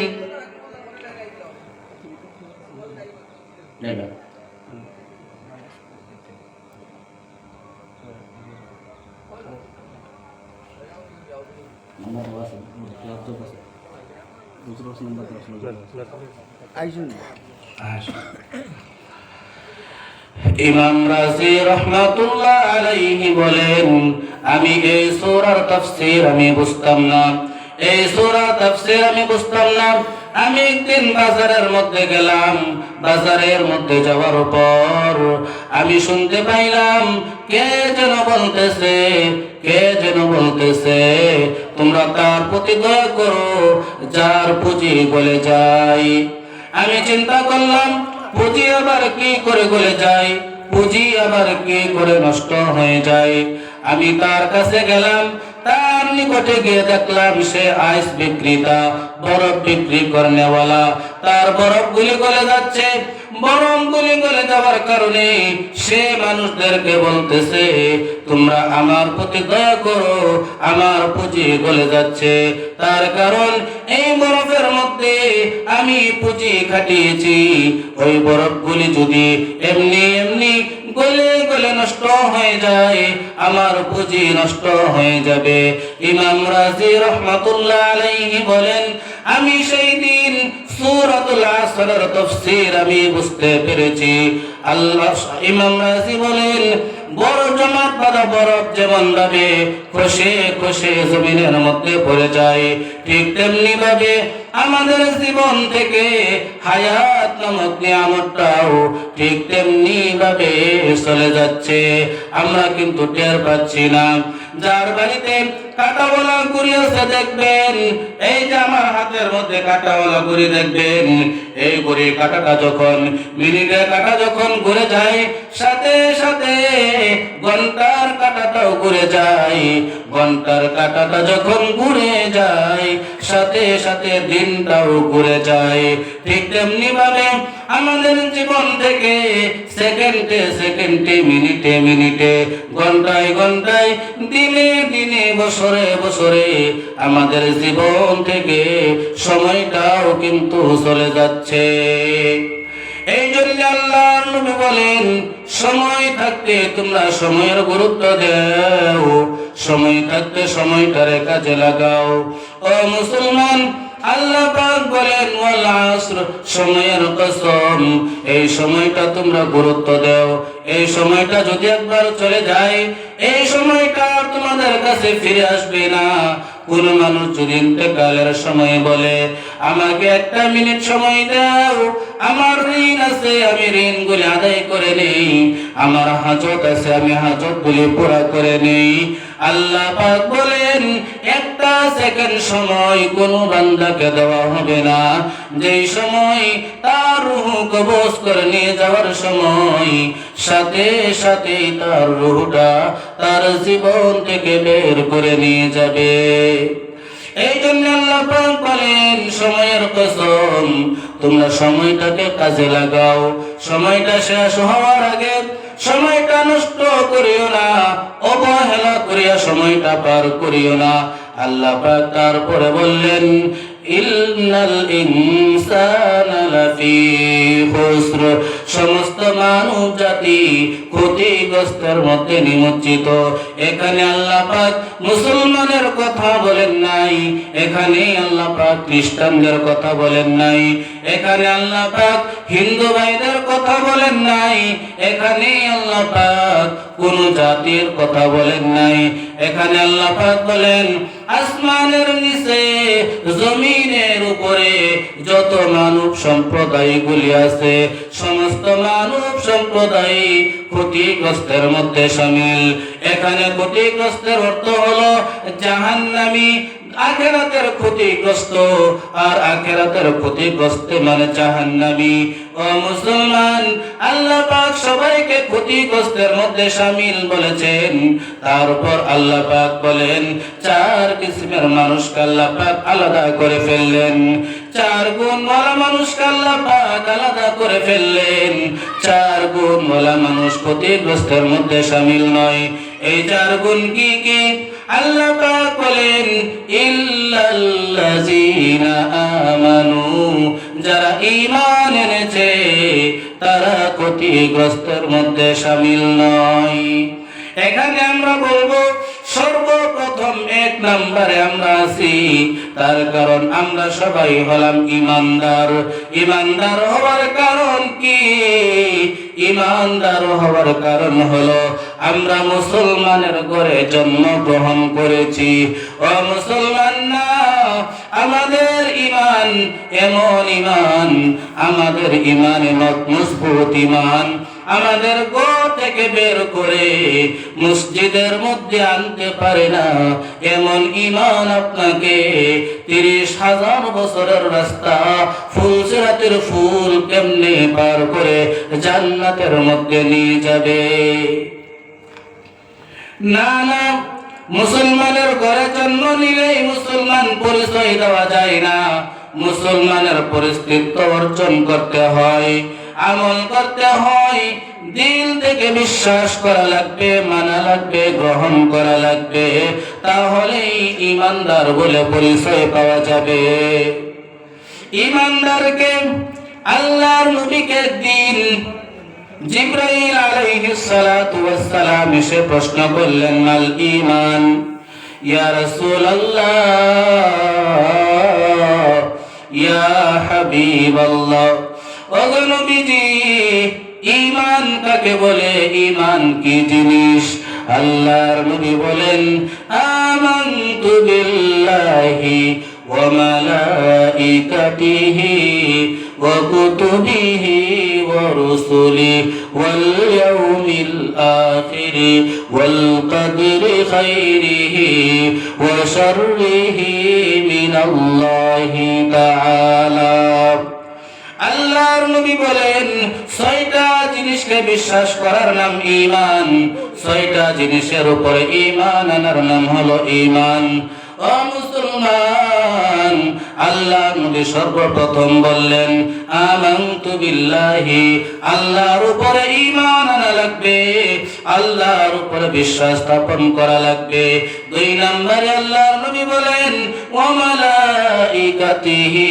ইমাম রাজি রাহমাতুল্লাহ আলাইহি বলেন, আমি এই সূরার তাফসীর আমি বুঝতাম না, এই সূরা তাফসীর আমি বুঝতাম না। আমি একদিন বাজারের মধ্যে গেলাম, বাজারের মধ্যে যাওয়ার পর আমি শুনতে পাইলাম কে যেন বলতেছে, তোমরা তার প্রতি দয়া করো যার পুঁজি গলে যায়। আমি চিন্তা করলাম, পুঁজি আবার কি করে গলে যায়, পুঁজি আবার কি করে নষ্ট হয়ে যায়। আমি তার কাছে গেলাম, তার নিকটে গিয়ে দেখলাম সে আইস বিক্রেতা, বরফ বিক্রি করনেওয়ালা। তার বরফগুলি গলে যাচ্ছে, বরফগুলি গলে যাওয়ার কারণে সে মানুষদেরকে বলতেছে, তোমরা আমার প্রতি দয়া করো, আমার পুঁজি গলে যাচ্ছে। তার কারণ এই বরফের মধ্যে আমি পুঁজি খাটিয়েছি, ওই বরফগুলি যদি এমনি এমনি গলে গলে নষ্ট হয়ে যায়, আমার পুঁজি নষ্ট হয়ে যাবে। ইমাম রাজি রাহমাতুল্লাহ আলাইহি বলেন, আমি সেই দিন সূরাতুল আসরের তাফসীর আমি বুঝতে পেরেছি। আল্লাহ ইমাম রাজি বলেন, বড় জমাট বাঁধা বরফ যেমন ভাবে খসে খসে জমিনের মধ্যে পড়ে যায়, ঠিক তেমনি ভাবে আমাদের জীবন থেকে হায়াত নামক নিয়ামতটাও ঠিক তেমনি ভাবে চলে যাচ্ছে, আমরা কিন্তু টের পাচ্ছি না। যার বাড়িতে কাঁটাওয়ালা গুড়ি আছে দেখবেন, এই যে আমার হাতের মধ্যে কাঁটাওয়ালা গুড়ি দেখবেন, এই গুড়ি কাঁটাটা যখন মিনিটের কাঁটা যখন ঘুরে যায়, সাথে সাথে ঘন্টার কাঁটাটাও ঘুরে যায়। ঘন্টার কাঁটাটা যখন ঘুরে যায়, সাথে সাথে দিনটাও ঘুরে যায়। ঠিক তেমনি ভাবে আমাদের জীবন থেকে সেকেন্ডে সেকেন্ডে, মিনিটে মিনিটে, ঘন্টায় ঘন্টায়, দিনে দিনে, বছরে বছরে আমাদের জীবন থেকে সময়টাও কিন্তু চলে যাচ্ছে। এই জন্য আল্লাহর নবী বলেন, সময় থাকতে তোমরা সময়ের গুরুত্ব দাও, সময় থাকতে সময়টারে কাজে লাগাও। ও মুসলমান, আল্লাহ পাক বলেন, ওয়াল আসর, সময়ের কসম, এই সময়টা তোমরা গুরুত্ব দাও। এই সময়টা যদি একবার চলে যায়, এই সময়টা তোমাদের কাছে ফিরে আসবে না। কোন মানুষ যদি ইন্তেকালের সময় বলে আমাকে 1 মিনিট সময় দাও, আমার ঋণ আছে আমি ঋণগুলি আদায় করে নেই, আমার হাজত আছে আমি হাজতগুলি পুরা করে নেই, আল্লাহ পাক বলেন 1 সেকেন্ড সময় কোন বান্দাকে দেওয়া হবে না, যেই সময় তার রূহ কবজ করে নিয়ে যাওয়ার সময় সাথে সাথে তার রূহটা তার জীবন থেকে বের করে নিয়ে যাবে। এই জন্য আল্লাহ পাক বলেন সময়ের কসম, তোমরা সময়টাকে কাজে লাগাও, সময়টা শেষ হওয়ার আগে সময়টা নষ্ট করিও না, অবহেলা করিয়া সময়টা পার করিও না। আল্লাহ পাক তারপরে বললেন ইন্নাল ইনসানা লাফি খুসর, সমস্ত মানব জাতি ক্ষতিগ্রস্তের মধ্যে নিমজ্জিত। এখানে আল্লাহ পাক মুসলমানের কথা বলেন নাই, এখানে আল্লাহ পাক খ্রিস্টানদের কথা বলেন নাই, এখানে আল্লাহ পাক হিন্দু ভাইদের কথা বলেন নাই, এখানে আল্লাহ পাক কোন জাতির কথা বলেন নাই, এখানে আল্লাহ পাক বলেন আসমানের নিচে জমিনের উপরে যত মানব সম্প্রদায়গুলি আছে সমস্ত মানব সম্প্রদায় ক্ষতিগ্রস্তের মধ্যে শামিল। এখানে ক্ষতিগ্রস্তের অর্থ হলো জাহান্নামী, আখিরাতের ক্ষতিগ্রস্ত, আর আখিরাতের ক্ষতিগ্রস্ত মানে জাহান্নামী। ও মুসলমান, আল্লাহ পাক সবাইকে ক্ষতিগ্রস্তের মধ্যে শামিল বলেছেন। তারপর আল্লাহ পাক বলেন 4 কিসমের মানুষকে আল্লাহ পাক আলাদা করে ফেললেন, 4 গুণওয়ালা মানুষকে আল্লাহ পাক আলাদা করে ফেললেন। 4 গুণওয়ালা মানুষ ক্ষতিগ্রস্তের মধ্যে শামিল নয়। এই 4 গুণ কি কি? আল্লাহ পাক বলেন ইল্লাল্লাযীনা আমানু, যারা ঈমান এনেছে তারা ক্ষতিগ্রস্তের মধ্যে শামিল নয়। এখানে আমরা বলবো সর্বপ্রথম 1 নম্বরে আমরা আছি, তার কারণ আমরা সবাই হলাম ঈমানদার। ঈমানদার হওয়ার কারণ কি? ঈমানদার হওয়ার কারণ হলো আমরা মুসলমানের ঘরে জন্মগ্রহণ করেছি। ও মুসলমান না, আমাদের ঈমান এমন ঈমান, আমাদের ঈমানে মজবুত ঈমান, আমাদের ঘর থেকে বের করে মসজিদের মধ্যে আনতে পারে না এমন ঈমান আপনাকে 30,000 বছরের রাস্তা ফুলসিরাতের ফুল কেমনে পার করে জান্নাতের মধ্যে নিয়ে যাবে। না না, মুসলমানের ঘরে জন্ম নিলেই মুসলমান পরিচয় দেওয়া যায় না। মুসলমানের পরিস্থিতি অর্জন করতে হয়, আমল করতে হয়, দিল থেকে বিশ্বাস করা লাগবে, মানা লাগবে, গ্রহণ করা লাগবে, তাহলেই ঈমানদার বলে পরিচয় পাওয়া যাবে। ঈমানদারকে আল্লাহর নবীকে একদিন জিবরাইল আলাইহিস সালাতু ওয়াস সালাম এসে প্রশ্ন করলেন মাল ঈমান, ইয়া রাসূলুল্লাহ, ইয়া হাবিবাল্লাহ, ও নবীজি ঈমান কাকে বলে, ঈমান কি জিনিস? আল্লাহর নবী বলেন আমানতু বিল্লাহি ওয়া মালাইকাতিহি ওয়া কুতুবিহি ওয়া রুসুলিহি ওয়াল ইয়াউমিল আখিরি ওয়াল কদরি খাইরিহি ওয়া শাররিহি মিনাল্লাহি তাআলা। আল্লাহর নবী বলেন 6টা জিনিসকে বিশ্বাস করার নাম ঈমান, 6টা জিনিসের উপরে ঈমান আনার নাম হলো ঈমান। ও মুসলমান, আল্লাহর নবী সর্বপ্রথম বললেন আমানতু বিল্লাহি, আল্লাহর উপরে ঈমান আনা লাগবে, আল্লাহর উপরে বিশ্বাস স্থাপন করা লাগবে। 2 নম্বরে আল্লাহর নবী বলেন ওয়া মালাইকাতিহি,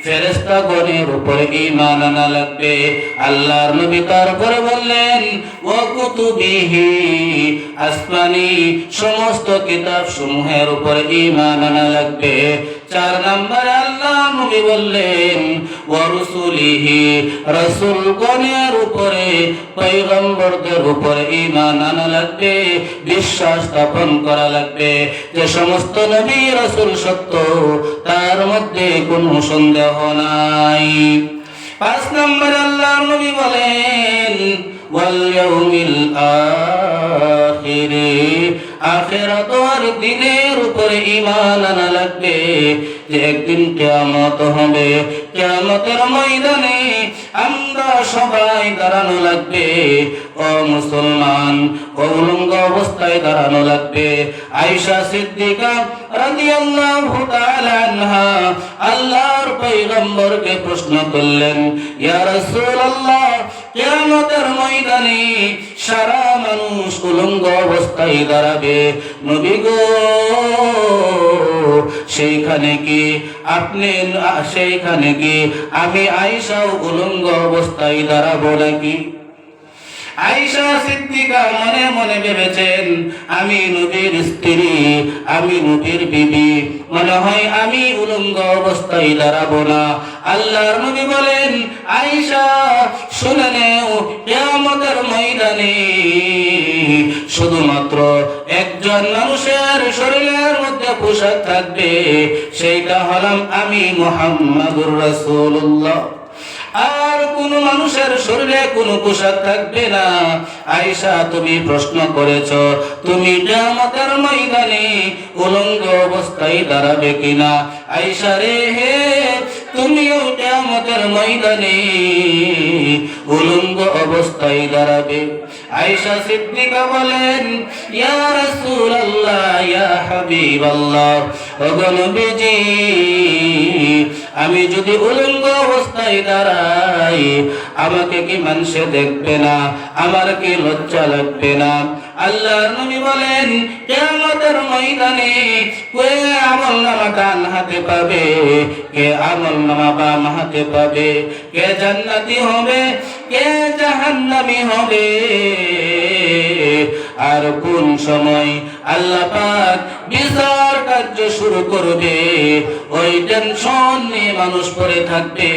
ফেরেশতাগণের উপরে ঈমান আনা লাগবে। আল্লাহর নবী তারপরে বললেন ওয়া কুতুবিহি, আসমানি সমস্ত কিতাব সমূহের উপরে ঈমান আনা লাগবে। 4 নম্বরে আল্লাহর নবী নবী বললেন ওয়া রাসূলিহি, রাসূলগণের উপরে, পয়গম্বরদের উপরে ঈমান আনা লাগবে, বিশ্বাস স্থাপন করা লাগবে যে সমস্ত নবী রাসূল সত্য, তার মধ্যে কোনো সন্দেহ নাই। 5 নম্বরে আল্লাহর নবী বলেন ওয়াল ইয়াউমিল আখির, আখিরাত আর দিনের উপরে ঈমান আনা লাগবে যে একদিন কিয়ামত হবে, কিয়ামতের ময়দানে আমরা সবাই দাঁড়ানো লাগবে। ও মুসলমান, উলঙ্গ অবস্থায় দাঁড়ানো লাগবে। আয়েশা সিদ্দিকা রাদিয়াল্লাহু তাআলা আনহা আল্লাহর পয়গম্বরকে প্রশ্ন করলেন, ইয়া রাসূলুল্লাহ, কিয়ামতের ময়দানে সারা মানুষ উলঙ্গ অবস্থায় দাঁড়াবে, নবী গো, সেইখানে কি আমি আয়েশাও উলঙ্গ অবস্থায় দাঁড়াবো নাকি? আয়েশা সিদ্দিকা মনে মনে ভেবেছেন, আমি নবীর স্ত্রী, আমি নবীর বিবি, মনে হয় আমি উলঙ্গ অবস্থায় দাঁড়াবো না। আল্লাহর নবী বলেন, আয়েশা শুনে নেও, কিয়ামতের ময়দানে শুধুমাত্র একজন মানুষের শরীরের মধ্যে পোশাক থাকবে, সেইটা হলাম আমি মুহাম্মাদুর রাসূলুল্লাহ। আর কোন মানুষের শরীরে কোনো পোশাক থাকবে না। আয়েশা, তুমি প্রশ্ন করেছ, তুমি কিয়ামতের ময়দানে উলঙ্গ অবস্থায় দাঁড়াবে কিনা? আয়েশা রে, হে, তুমিও কিয়ামতের ময়দানে উলঙ্গ অবস্থায় দাঁড়াবে। আয়েশা সিদ্দিকা বলেন, ইয়া রাসূলুল্লাহ, ইয়া হাবিবাল্লাহ, ওগো নবীজি, আমি যদি উলঙ্গ অবস্থায় দাঁড়াই, আমাকে কি মানুষে দেখবে না? আমার কি লজ্জা লাগবে না? আল্লাহর নবী বলেন, কিয়ামতের ময়দানে কে আমলনামা ডান হাতে পাবে, কে আমলনামা বাম হাতে পাবে, কে জান্নাতি হবে, কে জাহান্নামী হবে, আর কোন সময় আল্লাহ পাক বিচার কার্য শুরু করবে, ওই টেনশন নিয়ে মানুষ পড়ে থাকবে।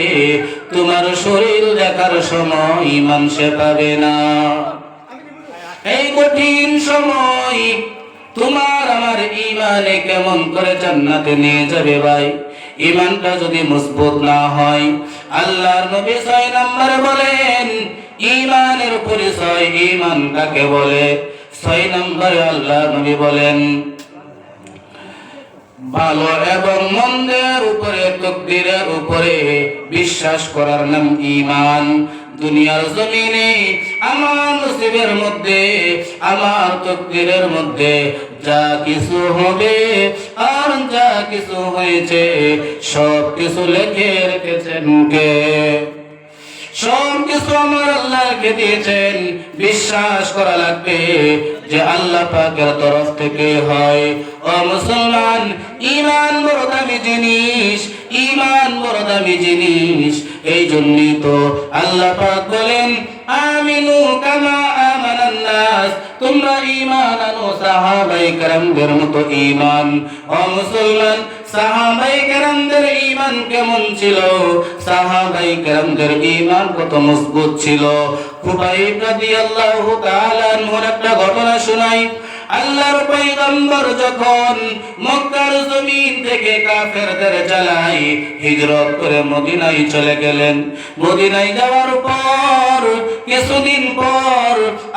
তোমার শরীর দেখার সময় মানুষে পাবে না। এই কঠিন সময় তোমার আমার ঈমানে কেমন করে জান্নাতে নিয়ে যাবে ভাই? ঈমানটা যদি মজবুত না হয়, আল্লাহর নবী 6 নম্বরে বলেন ঈমানের পরিচয়, ঈমান কাকে বলে? 6 নম্বরে আল্লাহর নবী বলেন, ভালো এবং মন্দের উপরে, তাকদীরের উপরে বিশ্বাস করার নাম ঈমান। দুনিয়ার জমিনে আমার নসিবের মধ্যে, আমার তাকদীরের মধ্যে যা কিছু হবে আর যা কিছু হয়েছে, সব কিছু লিখে রেখেছেন কে? সব কিছু আমার আল্লাহকে দিয়েছেন। বিশ্বাস করা লাগবে যে আল্লাহ পাকের তরফ থেকে হয়। ও মুসলমান, ঈমান বড় দামি জিনিস, ঈমান বড় দামি জিনিস। এই জন্যই তো আল্লাহ পাক বলেন, আমিনু কামা আমানান নাস, তোমরা ঈমান আনো সাহাবায়ে কেরামদের মতো ঈমান। ও মুসলমান, সাহাবায়ে কেরামদের ঈমান কেমন ছিল? সাহাবায়ে কেরামদের ঈমান কত মজবুত ছিল। খুবাইব রাদিয়াল্লাহু তাআলা আনহুর একটা ঘটনা শোনাই। আল্লাহর পয়গম্বর যখন মক্কার জমিন থেকে কাফেরদের জ্বালায় হিজরত করে মদিনায় চলে গেলেন, মদিনায় যাওয়ার পর কিছুদিন পর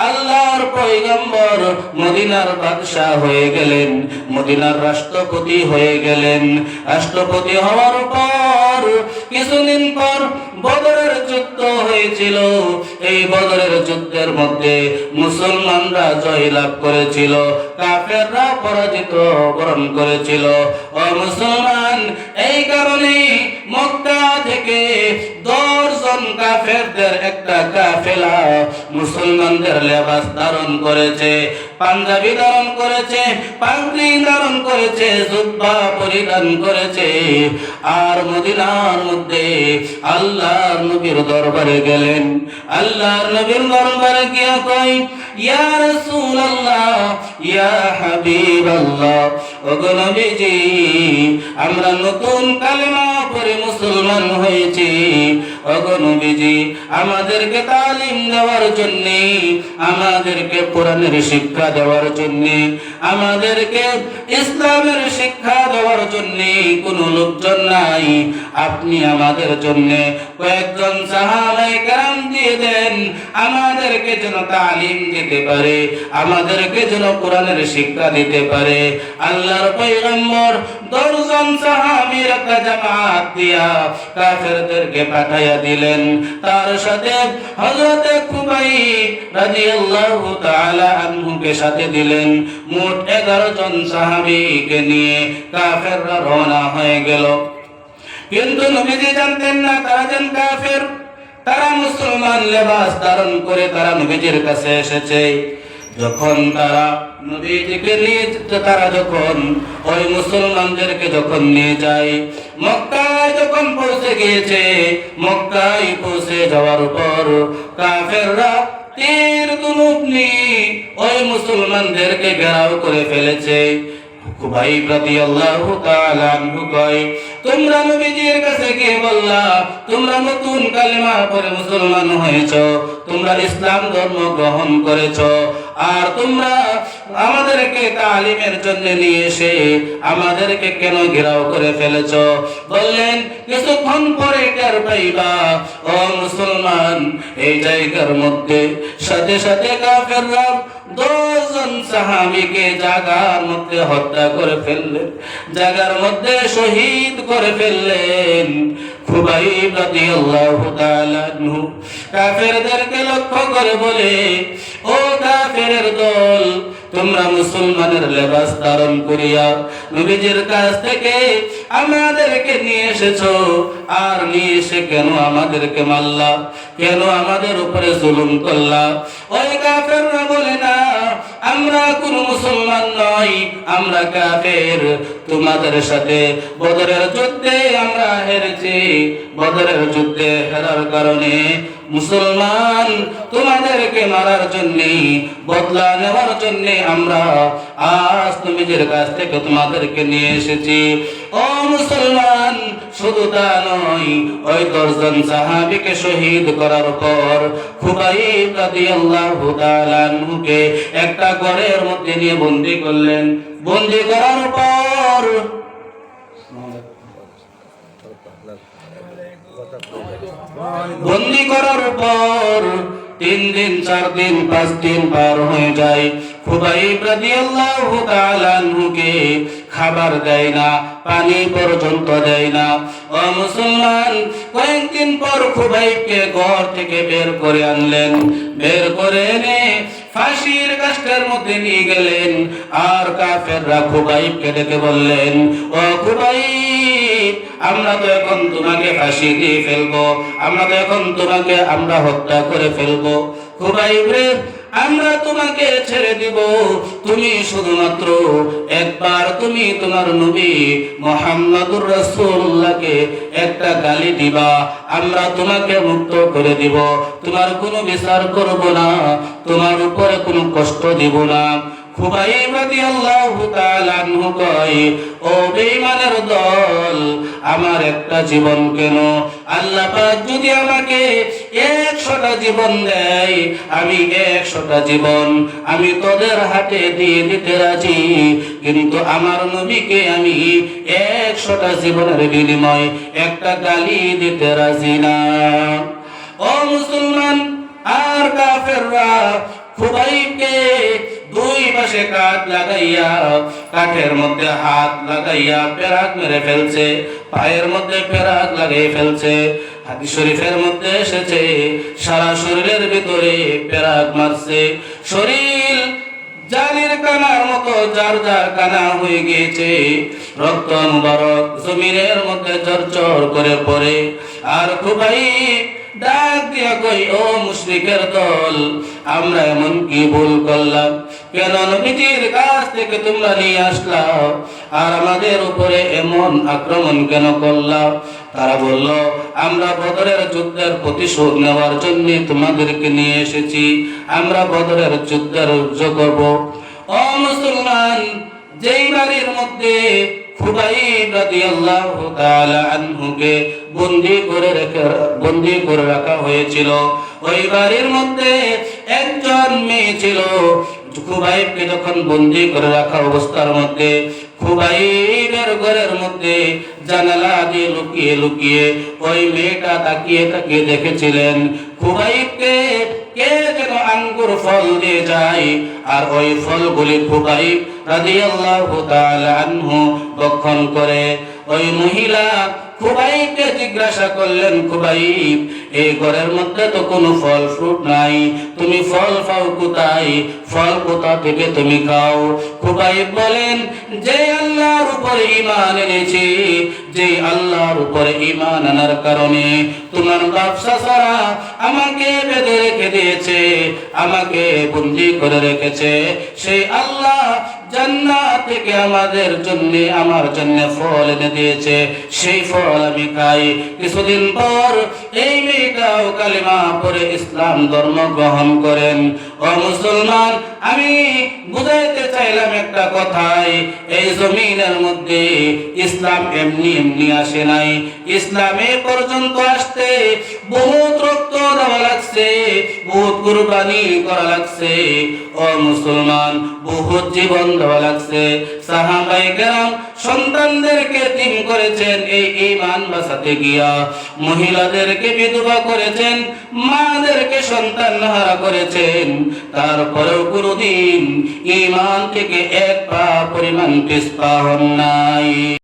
আল্লাহর পয়গম্বর মদিনার বাদশা হয়ে গেলেন, মদিনার রাষ্ট্রপতি হয়ে গেলেন। রাষ্ট্রপতি হওয়ার পর কিছুদিন পর বদরের যুদ্ধ হয়েছিল। এই বদরের যুদ্ধের মধ্যে মুসলমানরা জয়লাভ করেছিল, কাফেররা পরাজিত বরণ করেছিল। ও মুসলমান, এই কারণে মক্কা থেকে 10 জন যখন কাফেরদের একটা কাফেলা মুসলমানদের লেবাস ধারণ করেছে, পাঞ্জাবি ধারণ করেছে, পাগড়ি ধারণ করেছে, জুব্বা পরিধান করেছে, আর মদিনার মধ্যে আল্লাহর নবীর দরবারে গেলেন। আল্লাহর নবীর দরবারে গিয়া কই, ইয়া রাসূলুল্লাহ, ইয়া হাবিবাল্লাহ, ওগো নবীজি, আমরা নতুন কালেমা পড়ে মুসলমান হয়েছি। ওগো নবীজি, আমাদেরকে তালিম দেওয়ার জন্য, আমাদেরকে কোরআনের শিক্ষা দেওয়ার জন্য, আমাদেরকে ইসলামের শিক্ষা দেওয়ার জন্য কোনো লোকজন নাই। আপনি আমাদের জন্য কয়েকজন সাহাবায়ে কেরাম দিয়ে দেন, আমাদেরকে যেন তালিম দিতে পারে, আমাদেরকে যেন কোরআনের শিক্ষা দিতে পারে। আল্লাহর পয়গম্বর 10 জন সাহাবীর একটা জামাত দিয়া কাফেরদেরকে পাঠাইয়া দিলেন। তার সাথে হযরত খুবাইব রাদিয়াল্লাহু তাআলা আনহুকে সাথে দিলেন। মোট 11 জন সাহাবীকে নিয়ে কাফেররা রওনা হয়ে গেল। কিন্তু নবীজি জানতেন না তারা যেন কাফের। তারা মুসলমান লেবাস ধারণ করে তারা নবীজির কাছে এসেছে। যখন তারা নবীজিকে নিয়ে তারা যখন ওই মুসলমানদেরকে যখন নিয়ে যায়, মক্কায় যখন পৌঁছে গিয়েছে, মক্কায় পৌঁছে যাওয়ার পর কাফেররা তীর ধনুক নিয়ে ওই মুসলমানদেরকে ঘেরাও করে ফেলেছে। খুবাইব রাদিয়াল্লাহু তাআলা আনহু কয়, তোমরা নবীজির কাছে গিয়ে বললা তোমরা নতুন কালেমা পড়ে মুসলমান হয়েছো, তোমরা ইসলাম ধর্ম গ্রহণ করেছো, আর তোমরা আমাদেরকে তালিমের জন্য নিয়ে এসে আমাদেরকে কেন ঘেরাও করে ফেলেছো? বললেন, কিছুক্ষণ পরে টের পাইবা ও মুসলমান, এই জায়গার মধ্যে সাথে সাথে কাফেররা 10 জন সাহাবীকে জায়গার মধ্যে হত্যা করে ফেললেন, জায়গার মধ্যে শহীদ করে ফেললেন। খুবাইব রাদিয়াল্লাহু তাআলা আনহু কাফেরদেরকে লক্ষ্য করে বলে, ও কাফেরের দল, তোমরা মুসলমানের লেবাস ধারণ করিয়া নবীজির কাছ থেকে আমাদেরকে নিয়ে এসেছো, আর নিয়ে এসে কেন আমাদেরকে মারলা, কেন আমাদের উপরে জুলুম করলা? ওই কাফেররা বলে, না, আমরা কোন মুসলমান নই, আমরা কাফের। তোমাদের সাথে বদরের যুদ্ধে আমরা হেরেছি, বদরের যুদ্ধে হেরার কারণে মুসলমান তোমাদেরকে মারার জন্য, বদলা নেওয়ার জন্য আমরা আজ নবীজির কাছ থেকে তোমাদেরকে নিয়ে এসেছি। ও মুসলমান, শুধু তা নয়, ওই 10 জন সাহাবীকে শহীদ করার পর খুবাইব রাদিয়াল্লাহু তাআলা আনহুকে একটা ঘরের মধ্যে নিয়ে বন্দী করলেন। বন্দী করার পর বন্দী করার পর 3 দিন 4 দিন 5 দিন পার হয়ে যায়। খুবাইব রাদিয়াল্লাহু তাআলা আনহুকে খাবার দেয় না, পানি পর্যন্ত দেয় না। ও মুসলমান, কয়েকদিন পর খুবাইবকে ঘর থেকে বের করে আনলেন। বের করে এনে ফাঁসির কাষ্ঠের মধ্যে নিয়ে গেলেন। আর কাফেররা খুবাইবকে ডেকে বললেন, ও খুবাইব, আমরা তো এখন তোমাকে ফাঁসি দিয়ে ফেলবো, আমরা তো এখন তোমাকে আমরা হত্যা করে ফেলবো। খুবাইব রে, আমরা তোমাকে ছেড়ে দিব, তুমি শুধুমাত্র একবার তুমি তোমার নবী মুহাম্মদুর রাসূলুল্লাহকে একটা গালি দিবা, আমরা তোমাকে মুক্ত করে দিব, তোমার কোনো বিচার করব না, তোমার উপরে কোনো কষ্ট দিব না। খুবাইব রাদিয়াল্লাহু তাআলা আনহু কয়, ও বেঈমানের দল, আমার একটা জীবন কেন? আল্লাহ পাক যদি আমাকে 100টা জীবন দেয়, আমি 100টা জীবন আমি তোদের হাতে দিয়ে দিতে রাজি, কিন্তু আমার নবীকে আমি 100টা জীবনের বিনিময়ে একটা গালি দিতে রাজি না। ও মুসলমান আর কাফেররা খুবাইবকে 2 পাশে কাঠ লাগাইয়া, কাঠের মধ্যে হাত লাগাইয়া পেরাক মেরে ফেলছে, পায়ের মধ্যে পেরাক লাগিয়ে ফেলছে। হাদিস শরীফের মধ্যে এসেছে, সারা শরীরের ভিতরে পেরাক মারছে, শরীর জালির কানার মতো যার যার কানা হয়ে গিয়েছে, রক্ত মুবারক জমিনের মধ্যে ঝরঝর করে পড়ে। আর খুবাইব ডাক দিয়া কই, ও মুশরিকের দল, আমরা এমন কি ভুল করলাম? কেন নবীজির কাছ থেকে তোমরা নিয়ে আসলাম আর আমাদের উপরে এমন আক্রমণ কেন করলাম? তারা বলল, আমরা বদরের যুদ্ধের প্রতিশোধ নেওয়ার জন্য তোমাদেরকে নিয়ে এসেছি, আমরা বদরের যুদ্ধের যুদ্ধ করব। ও মুসলমান, যেই বাড়ির মধ্যে খুবাইব রাদিয়াল্লাহু তাআলা আনহুকে বন্দী করে রাখা হয়েছিল, ওই বাড়ির মধ্যে একজন মেয়ে ছিল। খুবাইবকে যখন বন্দী করে রাখা অবস্থার মধ্যে খুবাইবের ঘরের মধ্যে জানালা দিয়ে লুকিয়ে লুকিয়ে ওই মেয়েটা তাকিয়ে তাকিয়ে দেখেছিলেন খুবাইবকে কে যেন আঙ্গুর ফল দিয়ে যায়, আর ওই ফলগুলি খুবাইব রাদিয়াল্লাহু তাআলা আনহু ভক্ষণ করে। ওই মহিলা খুবাইবকে জিজ্ঞাসা করলেন, খুবাইব, এই ঘরের মধ্যে তো কোনো ফল ফ্রুট নাই, তুমি ফল পাও কোথায়? ফল কোথা থেকে তুমি খাও? খুবাইব বলেন, যে আল্লাহর উপরে ঈমান এনেছি, যে আল্লাহর উপরে ঈমান আনার কারণে তোমার ব্যবসা ছাড়া আমাকে বেঁধে রেখে দিয়েছে, আমাকে বন্দী করে রেখেছে, সেই আল্লাহ জান্নাত থেকে আমাদের জন্য আমার জন্য ফল এনে দিয়েছে, সেই ফল আমি খাই। কিছুদিন পর এই মেয়েটাও কালিমা পড়ে ইসলাম ধর্ম গ্রহণ করেন। ও মুসলমান, আমি বুঝাইতে চাইলাম একটা কথাই, এই জমিনের মধ্যে ইসলাম এমনি এমনি আসে নাই। ইসলামে পর্যন্ত আসতে বহুত রক্ত দেওয়া লাগছে, বহুত কুরবানি করা লাগছে। ও মুসলমান, বহুত জীবন দেওয়া লাগছে। সাহাবায়ে কেরাম সন্তানদেরকে তিম করেছেন এই ঈমান বাঁচাতে গিয়া, মহিলাদেরকে বিধবা করেছেন, মাদেরকে সন্তানহারা করেছেন। তারপরেও কোনদিন ঈমান থেকে এক পা পরিমাণ পিছপা হন নাই।